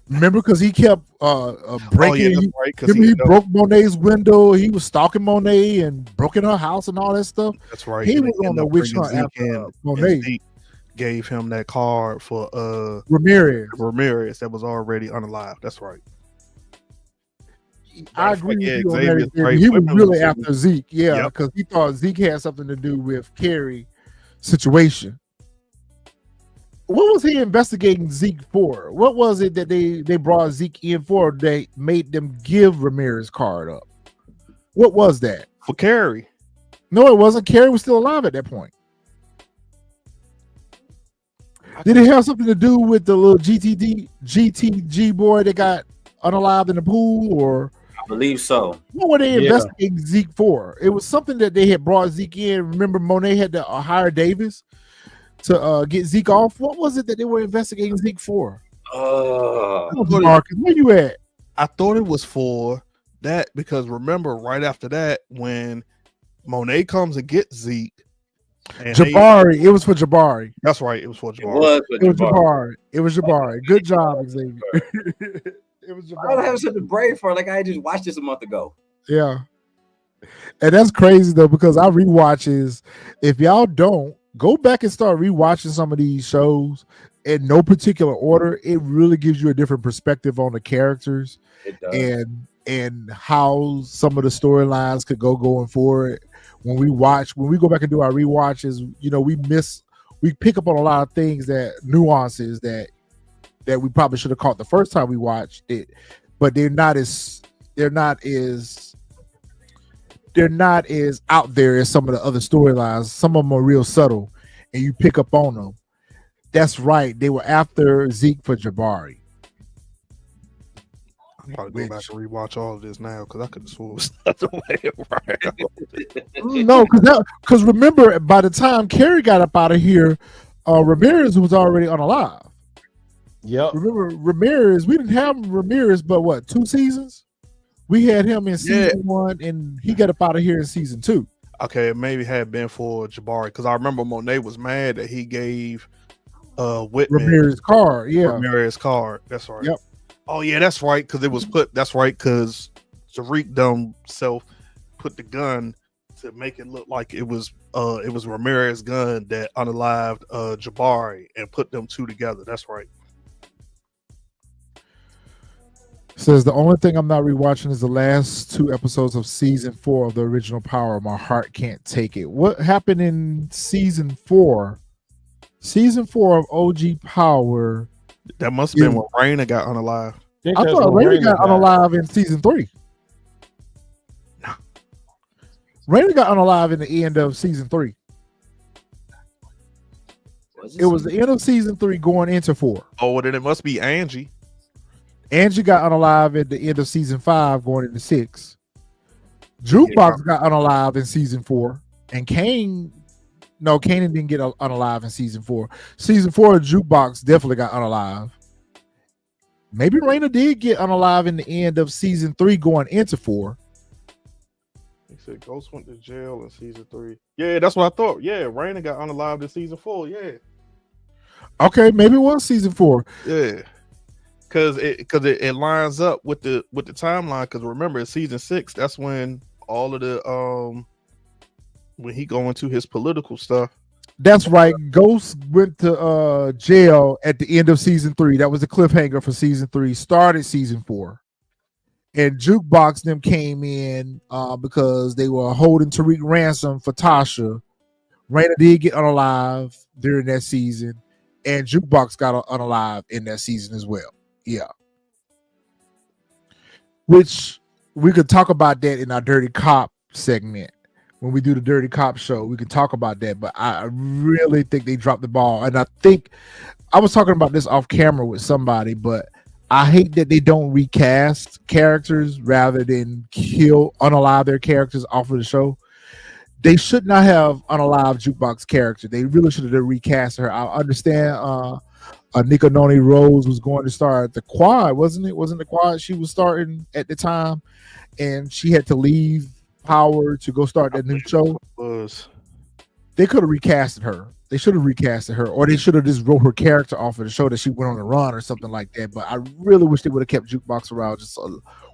Remember, because he kept breaking. That's right, remember, he broke Monet's window. He was stalking Monet and broke in her house and all that stuff. That's right. He was on the witch hunt after Monet. Zeke gave him that card for Ramirez. That was already unalive. That's right. I agree with you on that. He was really after Zeke, because he thought Zeke had something to do with Carrie's situation. What was he investigating Zeke for? What was it that they brought Zeke in for? They made them give Ramirez's card up. What was that? For Carrie. No, it wasn't. Carrie was still alive at that point. Did it have something to do with the little GTG boy that got unalived in the pool, or? I believe so. What were they investigating Zeke for? It was something that they had brought Zeke in. Remember, Monet had to hire Davis to get Zeke off. What was it that they were investigating Zeke for? Marcus, where you at? I thought it was for that because remember, right after that, when Monet comes and gets Zeke, and Jabari, it was for Jabari. That's right, it was for Jabari. It was Jabari. Good job, Xavier. It was Jabari. I don't have such a brain for it. Like I just watched this a month ago. Yeah, and that's crazy though because I rewatches. If y'all don't, go back and start rewatching some of these shows in no particular order. It really gives you a different perspective on the characters and how some of the storylines could go going forward. When we go back and do our rewatches, we pick up on a lot of things, nuances that we probably should have caught the first time we watched it, but they're not as out there as some of the other storylines. Some of them are real subtle, and you pick up on them. That's right. They were after Zeke for Jabari. I'm probably go back and rewatch all of this now because I could have sworn it was the way around. No, because remember, by the time Carrie got up out of here, Ramirez was already unalive. Yep. Remember Ramirez? We didn't have Ramirez, but what, 2 seasons? We had him in season 1, and he got up out of here in season 2. Okay, it maybe had been for Jabari because I remember Monet was mad that he gave Whitman Ramirez's card. Yeah, Ramirez's card. That's right. Yep. Oh yeah, that's right. Because it was put. That's right. Because Tariq himself put the gun to make it look like it was Ramirez's gun that unalived Jabari and put them two together. That's right. Says the only thing I'm not rewatching is the last 2 episodes of season 4 of the original Power. My heart can't take it. What happened in season 4? Season 4 of OG Power. That must have been when Raina got unalive. I thought Raina got unalive in season 3. No. Raina got unalive in the end of season 3. It was the end of season 3 going into 4. Oh, well, then it must be Angie. Angie got unalive at the end of season 5 going into 6. Jukebox got unalive in season 4. And Kanan didn't get unalive in season 4. Season 4 of Jukebox definitely got unalive. Maybe Raina did get unalive in the end of season 3 going into 4. He said Ghost went to jail in season 3. Yeah, that's what I thought. Yeah, Raina got unalived in season 4. Yeah. Okay, maybe it was season 4. Yeah. Because it lines up with the timeline. Because remember, in season 6, that's when all of the when he go into his political stuff. That's right. Ghost went to jail at the end of season 3. That was the cliffhanger for season 3. Started season 4, and Jukebox them came in because they were holding Tariq ransom for Tasha. Raina did get unalive during that season, and Jukebox got unalive in that season as well. Yeah. Which we could talk about that in our Dirty Cop segment. When we do the Dirty Cop show, we can talk about that. But I really think they dropped the ball. And I think I was talking about this off camera with somebody, but I hate that they don't recast characters rather than unalive their characters off of the show. They should not have unalived Jukebox character. They really should have recast her. I understand Nika Noni Rose was going to start the Quad, wasn't it? Wasn't the Quad she was starting at the time, and she had to leave Power to go start that new show. Was they could have recasted her They should have recasted her, or they should have just wrote her character off of the show that she went on a run or something like that. But I really wish they would have kept Jukebox around just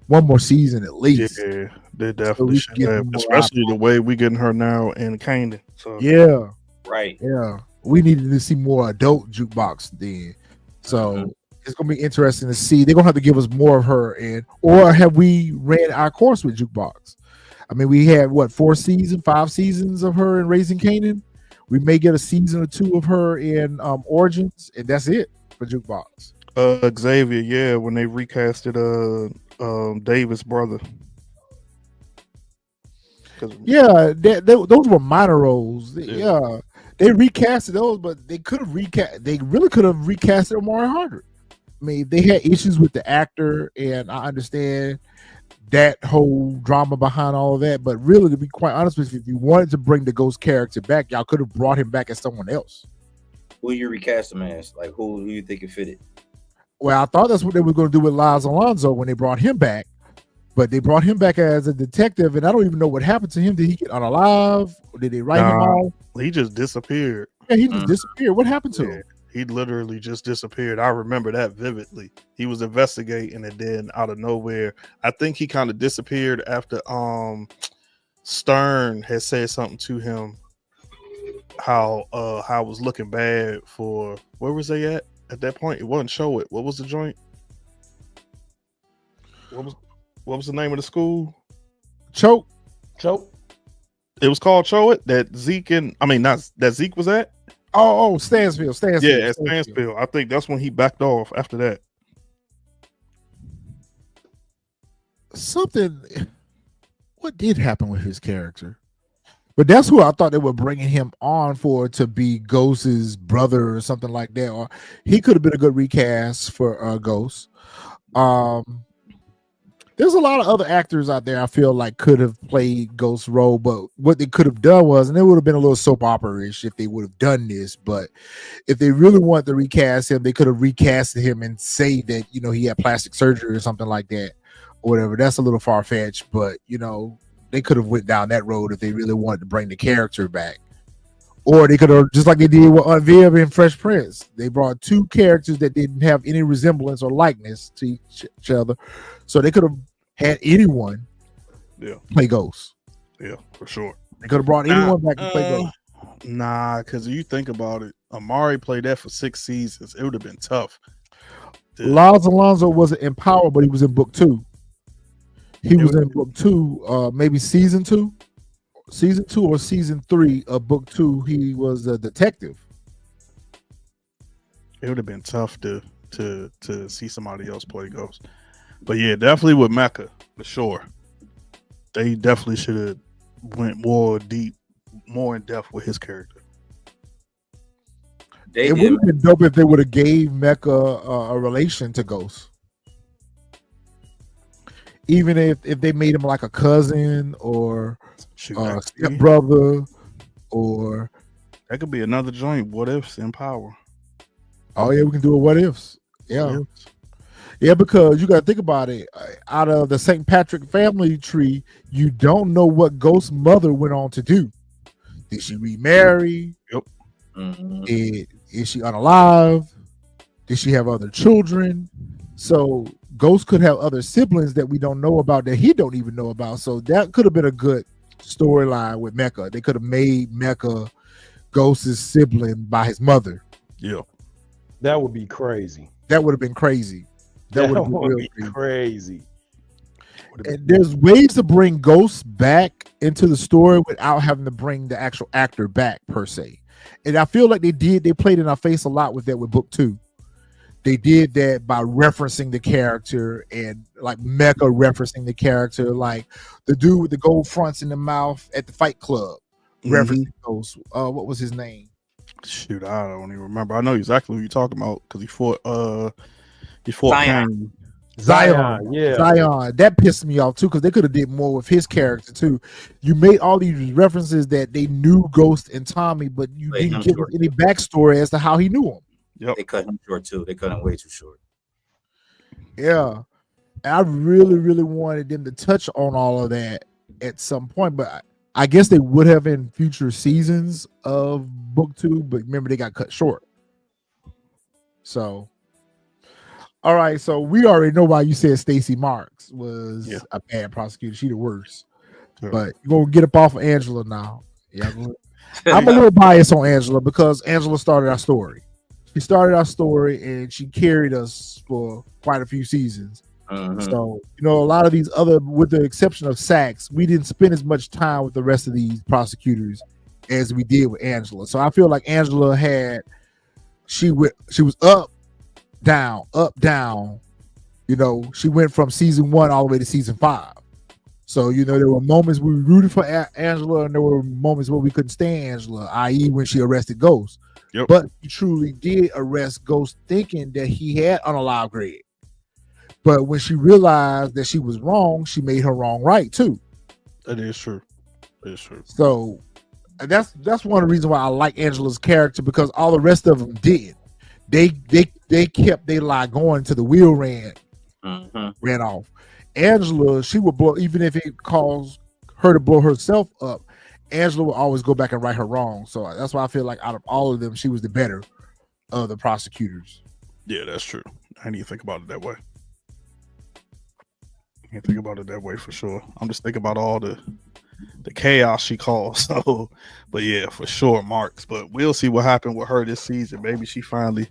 one more season at least. Yeah, they definitely should have, more especially the way we getting her now in Kanan. So Yeah, Right. yeah. We needed to see more adult Jukebox then. So it's gonna be interesting to see. They're gonna have to give us more of her, or have we ran our course with Jukebox? I mean, we had what 5 seasons of her in Raising Kanan. We may get a season or 2 of her in Origins, and that's it for Jukebox. Xavier, yeah, when they recasted Davis' brother. Yeah, those were minor roles. Yeah, they recasted those, but they could have recast. They really could have recasted Omari Hardwick. I mean, they had issues with the actor, and I understand that whole drama behind all of that. But really, to be quite honest with you, if you wanted to bring the Ghost character back, y'all could have brought him back as someone else. Who you recast him as? Like, who do you think it fitted? Well, I thought that's what they were going to do with Laz Alonso when they brought him back. But they brought him back as a detective, and I don't even know what happened to him. Did he get unalive? Or did they write him off? He just disappeared. Yeah, he just disappeared. What happened to him? He literally just disappeared. I remember that vividly. He was investigating, and then out of nowhere, I think he kind of disappeared after Stern had said something to him. How it was looking bad for where was they at that point? It wasn't Show It. What was the joint? What was the name of the school? Choke. It was called Show It. That Zeke that Zeke was at. Oh, Stansfield. Yeah, at Stansfield. I think that's when he backed off after that. What did happen with his character? But that's who I thought they were bringing him on for, to be Ghost's brother or something like that. Or he could have been a good recast for Ghost. There's a lot of other actors out there I feel like could have played Ghost's role, but what they could have done was, and it would have been a little soap opera-ish if they would have done this, but if they really wanted to recast him, they could have recasted him and say that, he had plastic surgery or something like that, or whatever. That's a little far-fetched, but, they could have went down that road if they really wanted to bring the character back. Or they could have, just like they did with Aunt Viv and Fresh Prince, they brought 2 characters that didn't have any resemblance or likeness to each other. So they could have had anyone play Ghost. Yeah, for sure. They could have brought anyone back to play Ghost. Nah, because you think about it, Amari played that for 6 seasons. It would have been tough. Laz Alonso wasn't in Power, but he was in Book 2. He was in Book 2, maybe season 2 or season 3 of Book 2. He was a detective. It would have been tough to see somebody else play Ghost. But yeah, definitely with Mecca, for sure. They definitely should have went more in depth with his character. It would have been dope if they would have gave Mecca a relation to Ghost. Even if they made him like a cousin or stepbrother, or that could be another joint. What ifs in Power? Oh yeah, we can do a what ifs. Yeah. Yeah, because you got to think about it. Out of the St. Patrick family tree, you don't know what Ghost's mother went on to do. Did she remarry? Yep. Is she unalive? Did she have other children? So Ghost could have other siblings that we don't know about, that he don't even know about. So that could have been a good storyline with Mecca. They could have made Mecca Ghost's sibling by his mother. Yeah. That would be crazy. That would have been crazy. That would be crazy. And there's ways to bring Ghosts back into the story without having to bring the actual actor back per se. And I feel like they played in our face a lot with that with Book 2. They did that by referencing the character, and like Mecca referencing the character, like the dude with the gold fronts in the mouth at the Fight Club, referencing Ghosts. What was his name? Shoot, I don't even remember. I know exactly who you're talking about because he fought Zion. Yeah. Zion. That pissed me off too, because they could have did more with his character too. You made all these references that they knew Ghost and Tommy, but you didn't give us any backstory as to how he knew him. Yep. They cut him short too. They cut him way too short. Yeah. I really, really wanted them to touch on all of that at some point, but I guess they would have in future seasons of book 2, but remember they got cut short. So, all right. So we already know why you said Stacy Marx was a bad prosecutor. She the worst. Sure. But you're gonna get up off of Angela now. Yeah, I'm a little biased on Angela because Angela started our story. She started our story and she carried us for quite a few seasons. So, a lot of these other, with the exception of Saxe, we didn't spend as much time with the rest of these prosecutors as we did with Angela. So I feel like Angela she was up, down, up, down. She went from season 1 all the way to season 5. So, there were moments we rooted for Angela, and there were moments where we couldn't stand Angela, i.e. when she arrested Ghost. Yep. But she truly did arrest Ghost thinking that he had unalived Greg. But when she realized that she was wrong, she made her wrong right too. That is true. That is true. So that's one of the reasons why I like Angela's character, because all the rest of them did. They kept their lie going to the wheel ran off. Angela, she would blow, even if it caused her to blow herself up, Angela would always go back and right her wrong. So that's why I feel like out of all of them, she was the better of the prosecutors. Yeah, that's true. I didn't even think about it that way. I can't think about it that way for sure. I'm just thinking about all the chaos she caused. So, but yeah, for sure, Marx. But we'll see what happened with her this season. Maybe she finally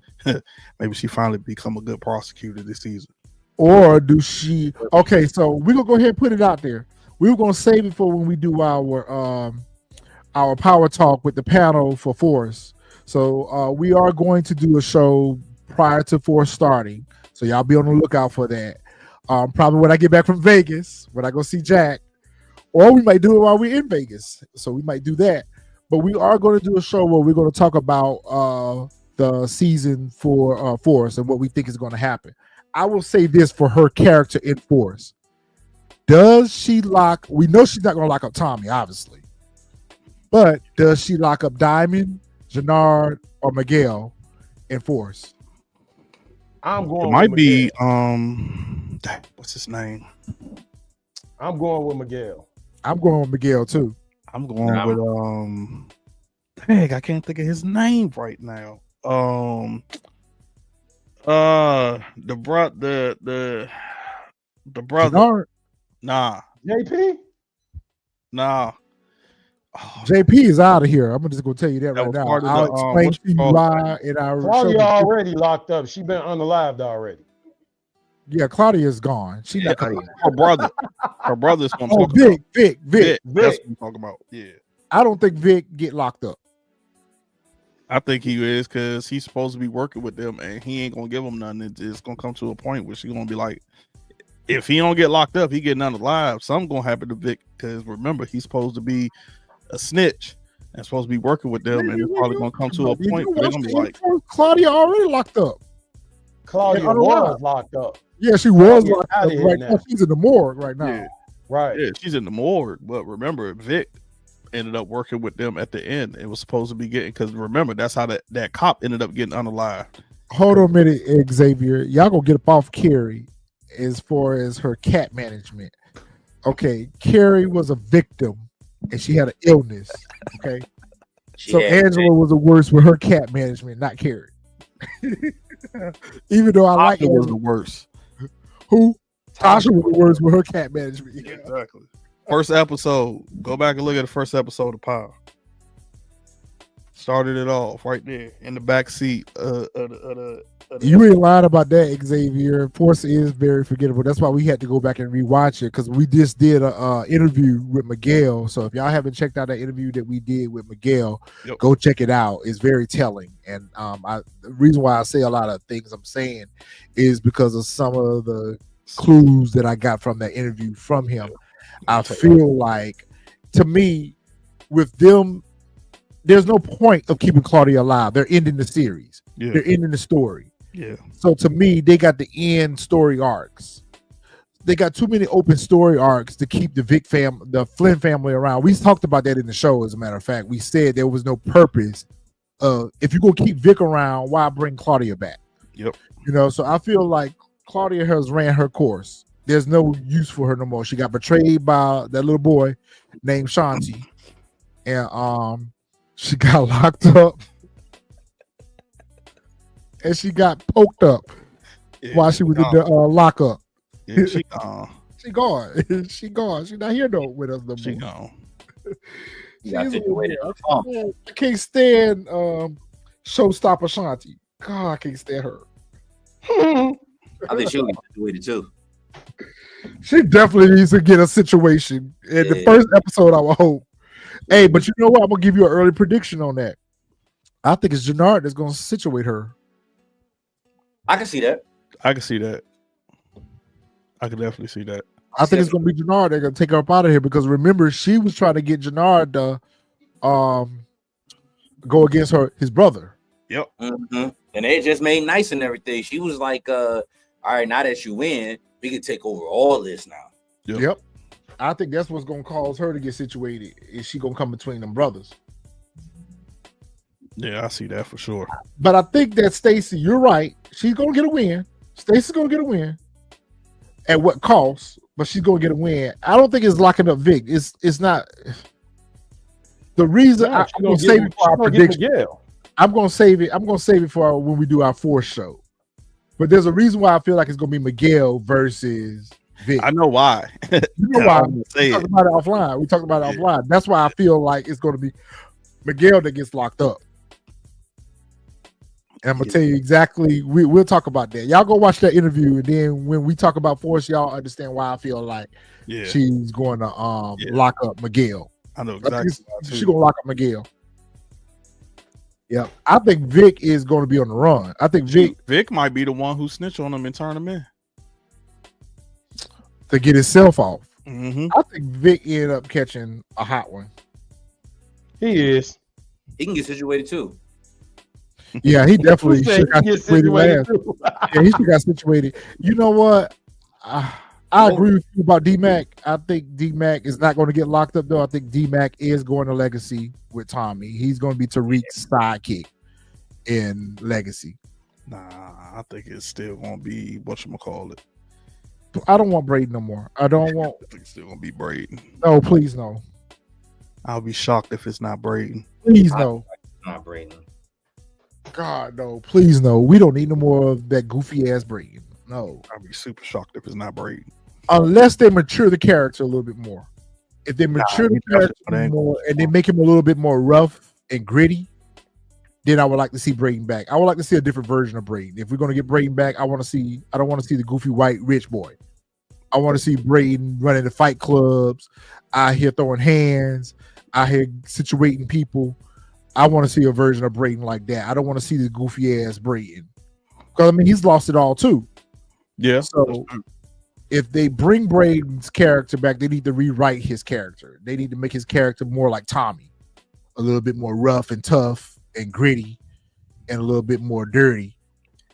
become a good prosecutor this season. Or do she? Okay, so we're gonna go ahead and put it out there. We were gonna save it for when we do our power talk with the panel for Force. So we are going to do a show prior to Force starting. So y'all be on the lookout for that. Probably when I get back from Vegas, when I go see Jack, or we might do it while we're in Vegas. So we might do that. But we are going to do a show where we're going to talk about the season for Force and what we think is going to happen. I will say this for her character in Force. Does she lock? We know she's not going to lock up Tommy, obviously. But does she lock up Diamond, Jannard, or Miguel in Force? I'm going. It might with be Miguel. what's his name? I'm going with Miguel. I'm going with Miguel too. I'm going with dang, I can't think of his name right now. The brother. Jannard? Nah. JP? Nah. JP is out of here. I'm just gonna tell you that right was now. part of I'll the, explain to you why in our Claudia show. already locked up. She been unalived already. Yeah, Claudia's gone. She Yeah, not coming. her brother's gonna Oh, talk about. Vic. That's what I'm talking about. Yeah. I don't think Vic get locked up. I think he is, because he's supposed to be working with them and he ain't gonna give them nothing. It's gonna come to a point where she's gonna be like, if he don't get locked up, he getting unalive. Something gonna happen to Vic, because remember, he's supposed to be a snitch and supposed to be working with them, and it's probably gonna come to a point where they're gonna be like, Claudia already locked up. Claudia was locked up. Yeah, she was locked out up of here right now. now. She's in the morgue right now. yeah, Right. yeah, she's in the morgue. But remember, Vic ended up working with them at the end. It was supposed to be getting, because remember, that's how that cop ended up getting unalived. Hold on a minute, Xavier. Y'all gonna get up off Carrie as far as her cat management. Okay, Carrie was a victim and she had an illness. Okay. So Angela was the worst with her cat management, not Carrie. Even though I like it was the worst. Who? Tasha was the worst with her cat management. Yeah, exactly. First episode. Go back and look at the first episode of Power. Started it off right there in the back seat. You ain't lying about that, Xavier. Force is very forgettable. That's why we had to go back and rewatch it, because we just did a interview with Miguel. So if y'all haven't checked out that interview that we did with Miguel, go check it out. It's very telling. And the reason why I say a lot of things I'm saying is because of some of the clues that I got from that interview from him. I feel like, to me, with them, there's no point of keeping Claudia alive. They're ending the series. Yeah. They're ending the story. Yeah. So to me, they got the end story arcs. They got too many open story arcs to keep the Flynn family around. We talked about that in the show, as a matter of fact. We said there was no purpose. If you're gonna keep Vic around, why bring Claudia back? Yep. So I feel like Claudia has ran her course. There's no use for her no more. She got betrayed by that little boy named Shanti. and she got locked up, and she got poked up while she was in the lockup. Yeah, she gone. She gone. She gone. She not here no with us no She more. gone. You got She's situated. I can't stand Showstopper Shanti. God, I can't stand her. I think she'll get situated too. She definitely needs to get a situation in the first episode. I would hope. Hey, but you know what? I'm gonna give you an early prediction on that. I think it's Jannard that's gonna situate her. I can see that. I can see that. I can definitely see that. I think it's gonna be Jannard. They're gonna take her up out of here because remember she was trying to get Jannard to go against his brother. Yep. Mm-hmm. And they just made nice and everything. She was like, all right, now that you win, we can take over all this now. Yep. I think that's what's gonna cause her to get situated. Is she gonna come between them brothers? Yeah, I see that for sure. But I think that Stacy, you're right. She's gonna get a win. Stacy's gonna get a win. At what cost? But she's gonna get a win. I don't think it's locking up Vic. It's not. The reason I'm gonna save it for our prediction. I'm gonna save it. I'm gonna save it for when we do our fourth show. But there's a reason why I feel like it's gonna be Miguel versus Vic. I know why. You know why? We talked about it offline. We talked about it offline. That's why I feel like it's gonna be Miguel that gets locked up. And I'm gonna tell you exactly. We'll talk about that. Y'all go watch that interview, and then when we talk about force, y'all understand why I feel like she's going to lock up Miguel. I know exactly. She's gonna lock up Miguel. Yeah, I think Vic is going to be on the run. I think Vic might be the one who snitch on him and turn him in to get himself off. Mm-hmm. I think Vic ended up catching a hot one. He is. He can get situated too. Yeah, he definitely should got situated last. Yeah, he should got situated. You know what? I agree with you about D-Mac. I think D-Mac is not going to get locked up, though. I think D-Mac is going to Legacy with Tommy. He's going to be Tariq's sidekick in Legacy. Nah, I think it's still going to be whatchamacallit. I don't want Braden no more. I don't want. I think it's still going to be Braden. No, please no. I'll be shocked if it's not Braden. Please no. Not Braden. God, no. Please no. We don't need no more of that goofy ass Braden. No. I'll be super shocked if it's not Braden. Unless they mature the character a little bit more. If they mature the character more and they make him a little bit more rough and gritty, then I would like to see Braden back. I would like to see a different version of Braden. If we're going to get Braden back, I don't want to see the goofy white rich boy. I want to see Braden running the fight clubs, out here throwing hands, out here situating people. I want to see a version of Braden like that. I don't want to see the goofy ass Braden. Because, I mean, he's lost it all too. Yeah. So if they bring Braden's character back, they need to rewrite his character. They need to make his character more like Tommy. A little bit more rough and tough and gritty and a little bit more dirty.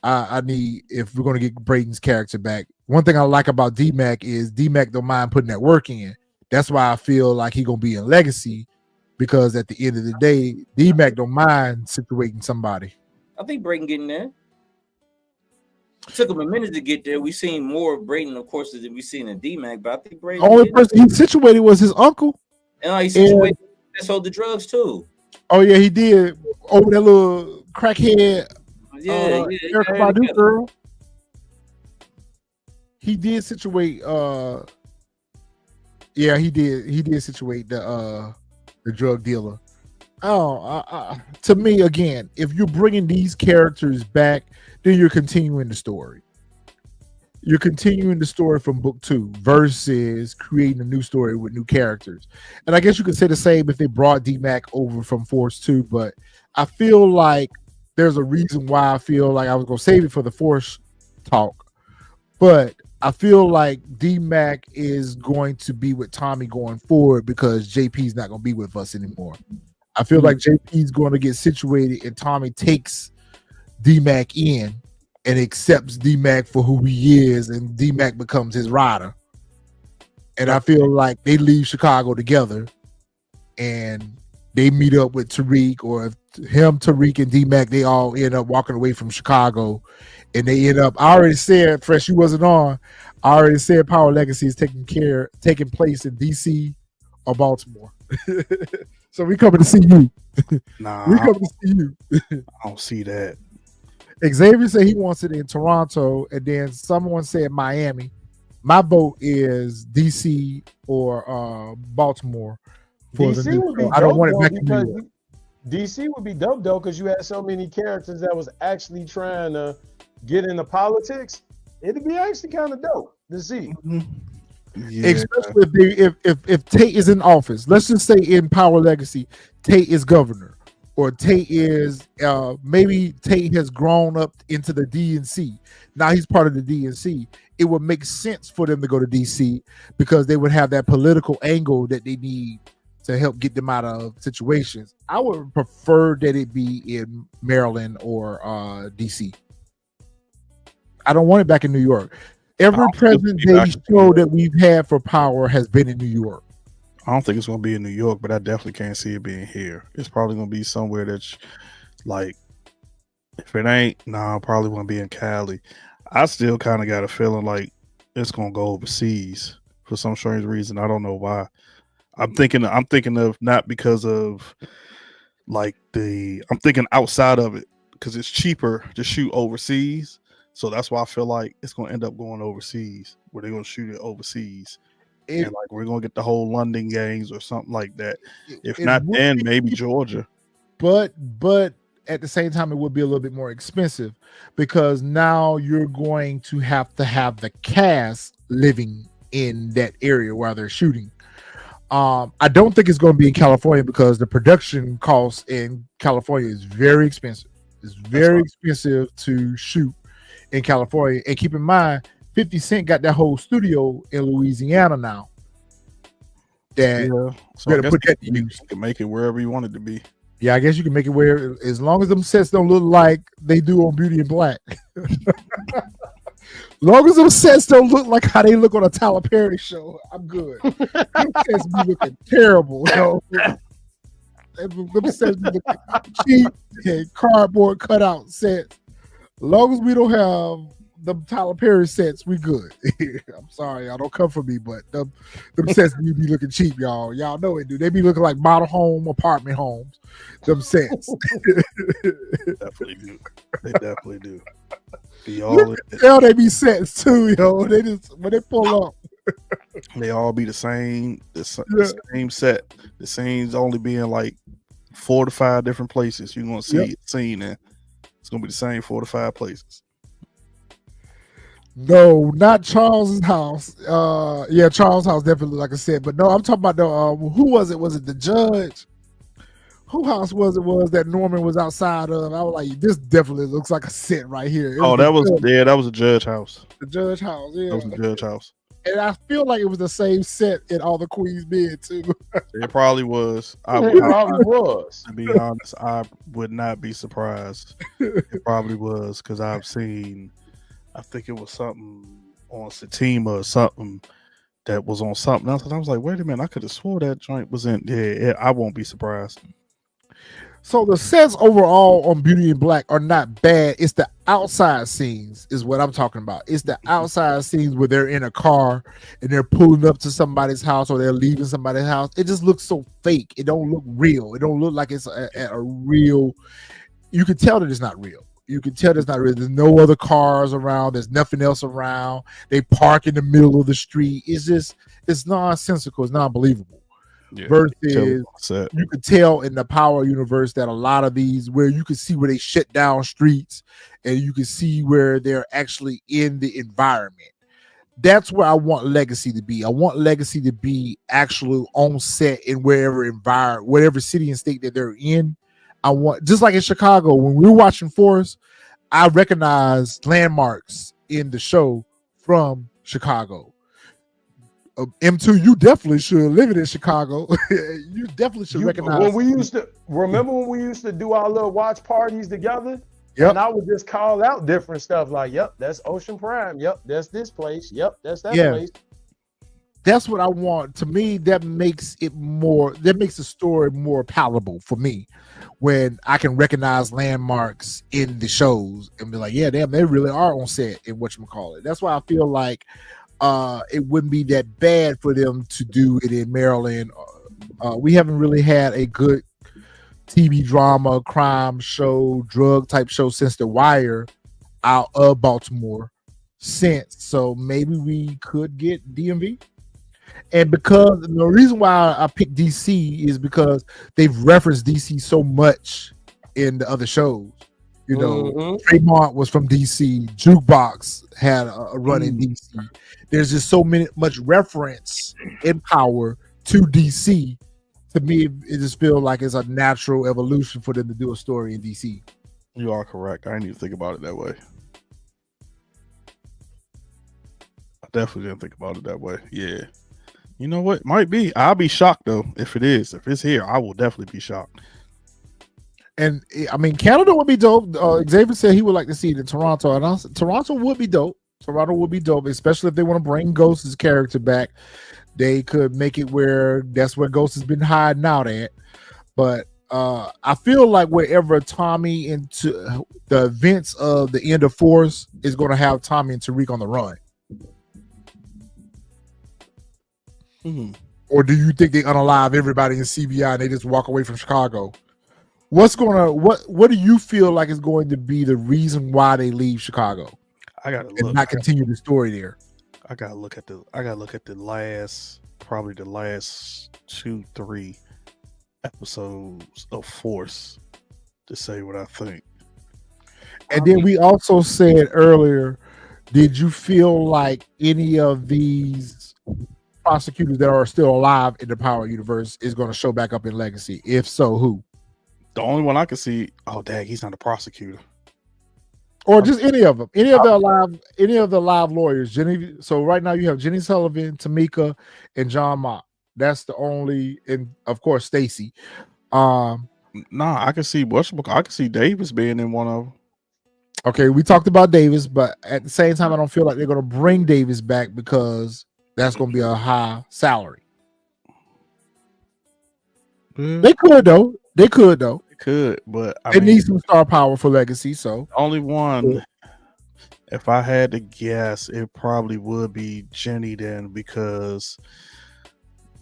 I need, if we're going to get Braden's character back. One thing I like about D-Mac is D-Mac don't mind putting that work in. That's why I feel like he's going to be in Legacy. Because at the end of the day, D-Mac don't mind situating somebody. I think Braden getting there. It took him a minute to get there. We've seen more of Braden, of course, than we've seen in D-Mac, but I think Braden. The only person he situated was his uncle. And he situated that sold the drugs too. Oh yeah, he did. Over that little crackhead. Yeah, Erykah Badu girl. He did situate. Yeah, he did. He did situate the drug dealer. To me, again, if you're bringing these characters back, then you're continuing the story. You're continuing the story from book 2 versus creating a new story with new characters. And I guess you could say the same if they brought D-Mac over from Force 2, but I feel like there's a reason why I feel like I was going to save it for the Force talk. But I feel like D-Mac is going to be with Tommy going forward because JP's not going to be with us anymore. I feel like JP's going to get situated and Tommy takes D-Mac in and accepts D-Mac for who he is, and D-Mac becomes his rider. And I feel like they leave Chicago together and they meet up with Tariq, or if him, Tariq, and D-Mac, they all end up walking away from Chicago. And they end up, I already said, Fresh, you wasn't on, I already said Power Legacy is taking place in DC or Baltimore. So we coming to see you. Nah, We coming to see you. I don't see that. Xavier said he wants it in Toronto, and then someone said Miami. My vote is DC or Baltimore for the DC new would be show. I don't dope want it though back in New because York. DC would be dope though because you had so many characters that was actually trying to get into politics. It'd be actually kind of dope to see. Yeah. Especially if Tate is in office. Let's just say in Power Legacy, Tate is governor, or Tate is maybe Tate has grown up into the DNC. Now he's part of the DNC. It would make sense for them to go to DC because they would have that political angle that they need to help get them out of situations. I would prefer that it be in Maryland or DC. I don't want it back in New York. Every present day show that we've had for Power has been in New York. I don't think it's going to be in New York, but I definitely can't see it being here. It's probably going to be somewhere that's like, if it ain't, probably won't be in Cali. I still kind of got a feeling like it's going to go overseas for some strange reason. I don't know why. I'm thinking of not because of like I'm thinking outside of it because it's cheaper to shoot overseas. So that's why I feel like it's going to end up going overseas where they're going to shoot it overseas. And like we're going to get the whole London gangs or something like that. If not, then maybe Georgia. But at the same time, it would be a little bit more expensive because now you're going to have the cast living in that area while they're shooting. I don't think it's going to be in California because the production cost in California is very expensive. It's very expensive to shoot in California. And keep in mind, 50 Cent got that whole studio in Louisiana now. That so better put that to you use. can make it wherever you want it to be. Yeah, I guess you can make it where, as long as them sets don't look like they do on Beauty and Black. As long as them sets don't look like how they look on a Tyler Perry show, I'm good. Them sets be looking terrible. Them sets be looking cheap and cardboard cutout sets. As long as we don't have the Tyler Perry sets, we good. I'm sorry, y'all don't come for me, but them sets be looking cheap, y'all. Y'all know it, dude. They be looking like model home, apartment homes. Them sets. Definitely do. They definitely do. They be sets too, yo. They just when they pull up, they all be the same. The same set. The scenes only being like 4 to 5 different places. You're gonna see a scene and it's gonna be the same 4 to 5 places. No, not Charles's house. Charles' house definitely, like I said, but no, I'm talking about the who was it? Was it the judge? Who house was it that Norman was outside of? I was like, this definitely looks like a set right here. That was a judge house. The judge house, yeah. That was the judge house. And I feel like it was the same set in all the Queen's Men too. It probably was. It probably was. To be honest, I would not be surprised. It probably was because I've seen. I think it was something on Satima or something that was on something else. And I was like, wait a minute, I could have swore that joint was in. Yeah, I won't be surprised. So the sets overall on Beauty and Black are not bad. It's the outside scenes is what I'm talking about. It's the outside scenes where they're in a car and they're pulling up to somebody's house or they're leaving somebody's house. It just looks so fake. It don't look real. It don't look like it's a real. You can tell that it's not real. You can tell it's not real. There's no other cars around. There's nothing else around. They park in the middle of the street. It's nonsensical. It's not believable. Yeah, versus you could tell in the Power universe that a lot of these where you can see where they shut down streets and you can see where they're actually in the environment. That's where I want Legacy to be. I want Legacy to be actually on set in whatever city and state that they're in. I want, just like in Chicago, when we were watching Forrest, I recognized landmarks in the show from Chicago. M2, you definitely should live in Chicago. You definitely should recognize. When we used to do our little watch parties together. Yep. And I would just call out different stuff like, yep, that's Ocean Prime. Yep, that's this place. Yep, that's that place. That's what I want. To me, that makes the story more palatable for me when I can recognize landmarks in the shows and be like, yeah, damn, they really are on set in whatchamacallit. That's why I feel like it wouldn't be that bad for them to do it in Maryland We haven't really had a good TV drama, crime show, drug type show since The Wire out of Baltimore since. So maybe we could get DMV. And because the reason why I picked DC is because they've referenced DC so much in the other shows. You know, Trayvon was from DC. Jukebox had a run in DC. There's just so much reference and power to DC. To me, it just feels like it's a natural evolution for them to do a story in DC. You are correct. I didn't even think about it that way. I definitely didn't think about it that way. Yeah. You know what? Might be. I'll be shocked though if it is. If it's here, I will definitely be shocked. And I mean, Canada would be dope. Xavier said he would like to see it in Toronto, and I said, Toronto would be dope. Toronto would be dope, especially if they want to bring Ghost's character back. They could make it where that's where Ghost has been hiding out at. But I feel like wherever Tommy into the events of the end of Force is going to have Tommy and Tariq on the run. Or do you think they unalive everybody in CBI and they just walk away from Chicago? What do you feel like is going to be the reason why they leave Chicago? I gotta and not continue the story there. I gotta look at the last 2-3 episodes of Force to say what I think. And then we also said earlier, did you feel like any of these prosecutors that are still alive in the Power universe is going to show back up in Legacy? If so, who? The only one I can see, oh dang, he's not a prosecutor. Or just any of them, any of the live lawyers. Jenny. So right now you have Jenny Sullivan, Tamika, and John Mott. That's the only, and of course Stacy. Nah, I can see I can see Davis being in one of them. Okay, we talked about Davis, but at the same time, I don't feel like they're going to bring Davis back because that's going to be a high salary. They could though. They could, but they need some star power for Legacy. So only one. If I had to guess, it probably would be Jenny then, because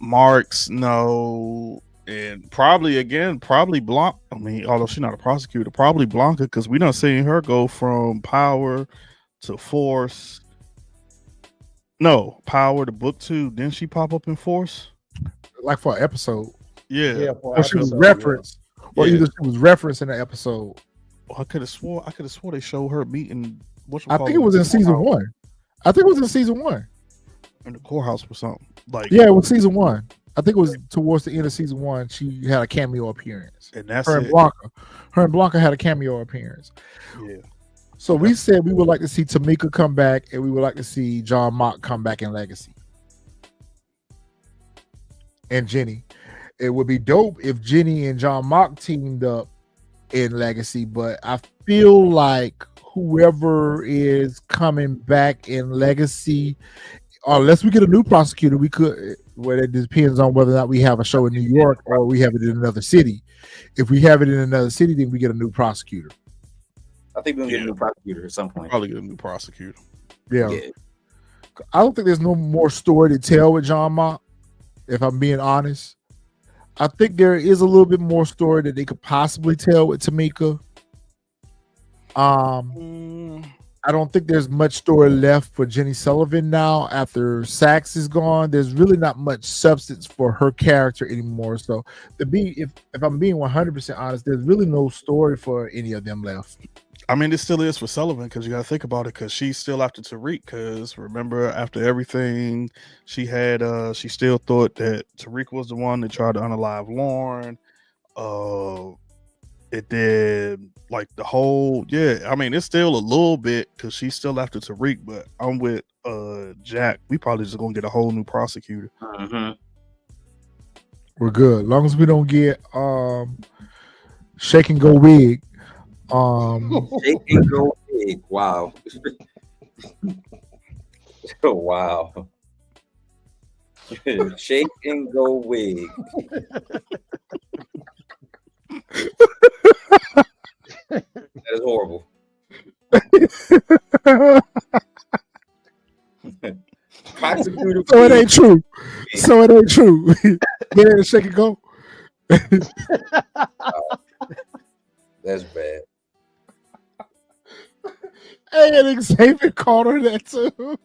Marx, no, and probably Blanc. I mean, although she's not a prosecutor, probably Blanca, because we done seen her go from Power to Force. No, Power to Book 2. Didn't she pop up in Force? Like for an episode. Yeah. Or she was referenced. Or either she was referenced in the episode. I could have swore they showed her meeting. I think it was in season 1. I think it was in season 1. In the courthouse or something. Yeah, it was season 1. I think it was towards the end of season 1. She had a cameo appearance. And that's her it. And Blanca had a cameo appearance. Yeah. So we said we would like to see Tamika come back, and we would like to see John Mott come back in Legacy. And Jenny. It would be dope if Jenny and John Mott teamed up in Legacy, but I feel like whoever is coming back in Legacy, unless we get a new prosecutor, we could. Well, it depends on whether or not we have a show in New York or we have it in another city. If we have it in another city, then we get a new prosecutor. I think we'll get a new prosecutor at some point. Probably get a new prosecutor. Yeah. I don't think there's no more story to tell with John Mott, if I'm being honest. I think there is a little bit more story that they could possibly tell with Tamika. I don't think there's much story left for Jenny Sullivan now after Saxe is gone. There's really not much substance for her character anymore. So if I'm being 100% honest, there's really no story for any of them left. I mean, it still is for Sullivan, because you got to think about it, because she's still after Tariq. Because remember, after everything she had, she still thought that Tariq was the one that tried to unalive Lauren. It did like the whole, I mean, it's still a little bit because she's still after Tariq, but I'm with Jack. We probably just gonna get a whole new prosecutor. We're good, as long as we don't get Shake and Go Wig. Shake and Go Wig. Wow. Wow. Shake and Go Wig. That is horrible. So it ain't true. Get in and shake and go. That's bad. Hey, and Xavier called her that too.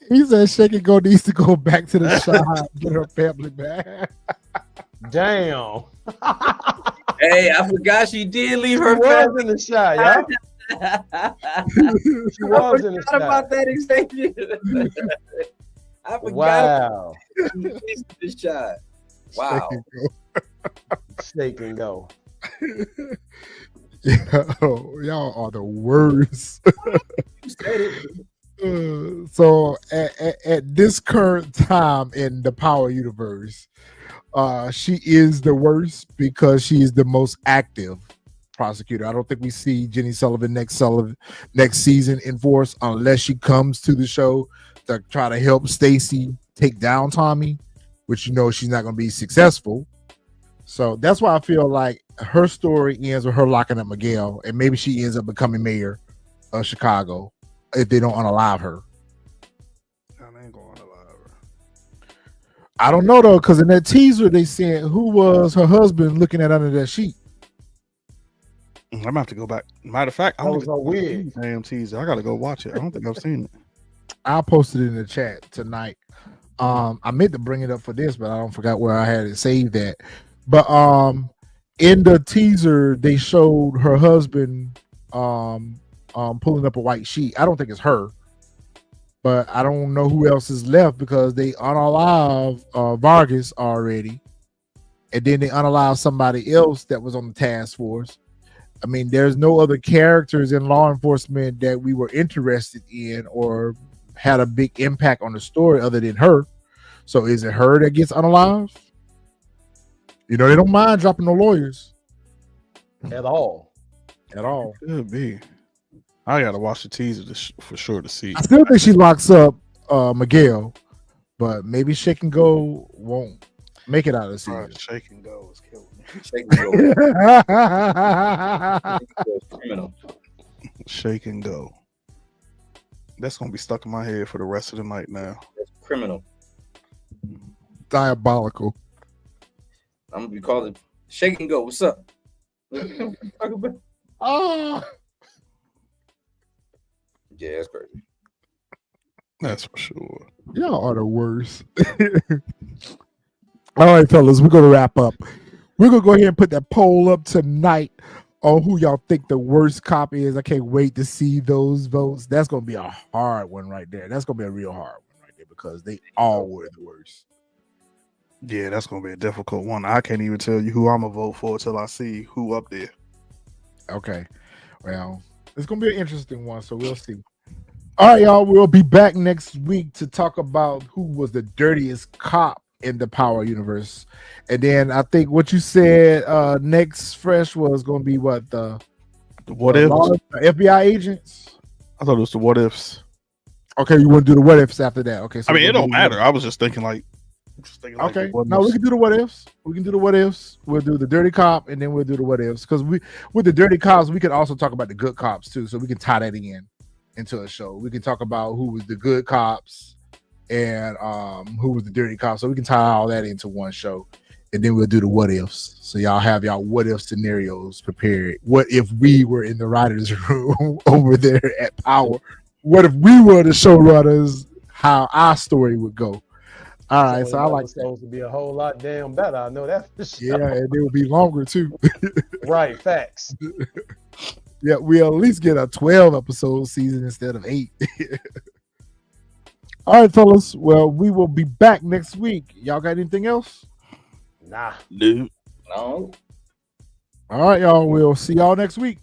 He said shake and go needs to go back to the shop and get her family back. Damn. Hey, I forgot she did leave her She was family. in the shot, y'all. She was in the I forgot about shot. that, Xavier. I forgot Wow. about the shot. Wow. Shake and go. Y'all are the worst. You said it. So at this current time in the Power universe, she is the worst because she is the most active prosecutor. I don't think we see Jenny Sullivan next season in force unless she comes to the show to try to help Stacy take down Tommy, which you know she's not going to be successful. So that's why I feel like her story ends with her locking up Miguel, and maybe she ends up becoming mayor of Chicago if they don't unalive her. I ain't going to unalive her. I don't know though, because in that teaser they said who was her husband looking at under that sheet. I'm gonna have to go back. Matter of fact, I That don't was so weird. damn teaser. I gotta go watch it. I don't think I've seen it. I'll post it in the chat tonight. I meant to bring it up for this, but I don't forgot where I had it saved at. But in the teaser they showed her husband pulling up a white sheet. I don't think it's her, but I don't know who else is left because they unalive Vargas already, and then they unalive somebody else that was on the task force. I mean, there's no other characters in law enforcement that we were interested in or had a big impact on the story other than her. So is it her that gets unalived? You know, they don't mind dropping the lawyers At all. at all. Could be. I gotta watch the teaser for sure to see. I still think she locks up Miguel, but maybe Shake and Go won't make it out of the season. Shake and go is killing me. Shake and go. Shake and go is criminal. Shake and go. That's gonna be stuck in my head for the rest of the night now. That's criminal. Diabolical. I'm gonna be calling Shake and Go. What's up? Oh, Yeah, that's crazy. That's for sure. y'all are the worst. All right, fellas, we're gonna wrap up. We're gonna go ahead and put that poll up tonight on who y'all think the worst cop is. I can't wait to see those votes. That's gonna be a hard one right there. That's gonna be a real hard one right there because they all were the worst. Yeah, that's gonna be a difficult one. I can't even tell you who I'm gonna vote for till I see who up there. Okay, well, it's gonna be an interesting one, so we'll see. All right, y'all, we'll be back next week to talk about who was the dirtiest cop in the Power universe, and then I think what you said next fresh was gonna be what the What ifs? FBI agents. I thought it was the what ifs. Okay, you want to do the what ifs after that? Okay, so I mean, we're it gonna don't do matter. I was just thinking like Okay, the what no, we ifs. can do the what ifs. We can do the what ifs. We'll do the dirty cop, and then we'll do the what ifs. Because with the dirty cops, we can also talk about the good cops too. So we can tie that into a show. We can talk about who was the good cops and who was the dirty cops. So we can tie all that into one show, and then we'll do the what ifs. So y'all have y'all what if scenarios prepared. What if we were in the writers' room over there at Power? What if we were the showrunners? How our story would go. All right, so I like that. Supposed to be a whole lot damn better. I know that for sure. Yeah, and it will be longer too. Right, facts. Yeah, we'll at least get a 12 episode season instead of 8. All right, fellas. Well, we will be back next week. Y'all got anything else? Nah. Dude. No. All right, y'all. We'll see y'all next week.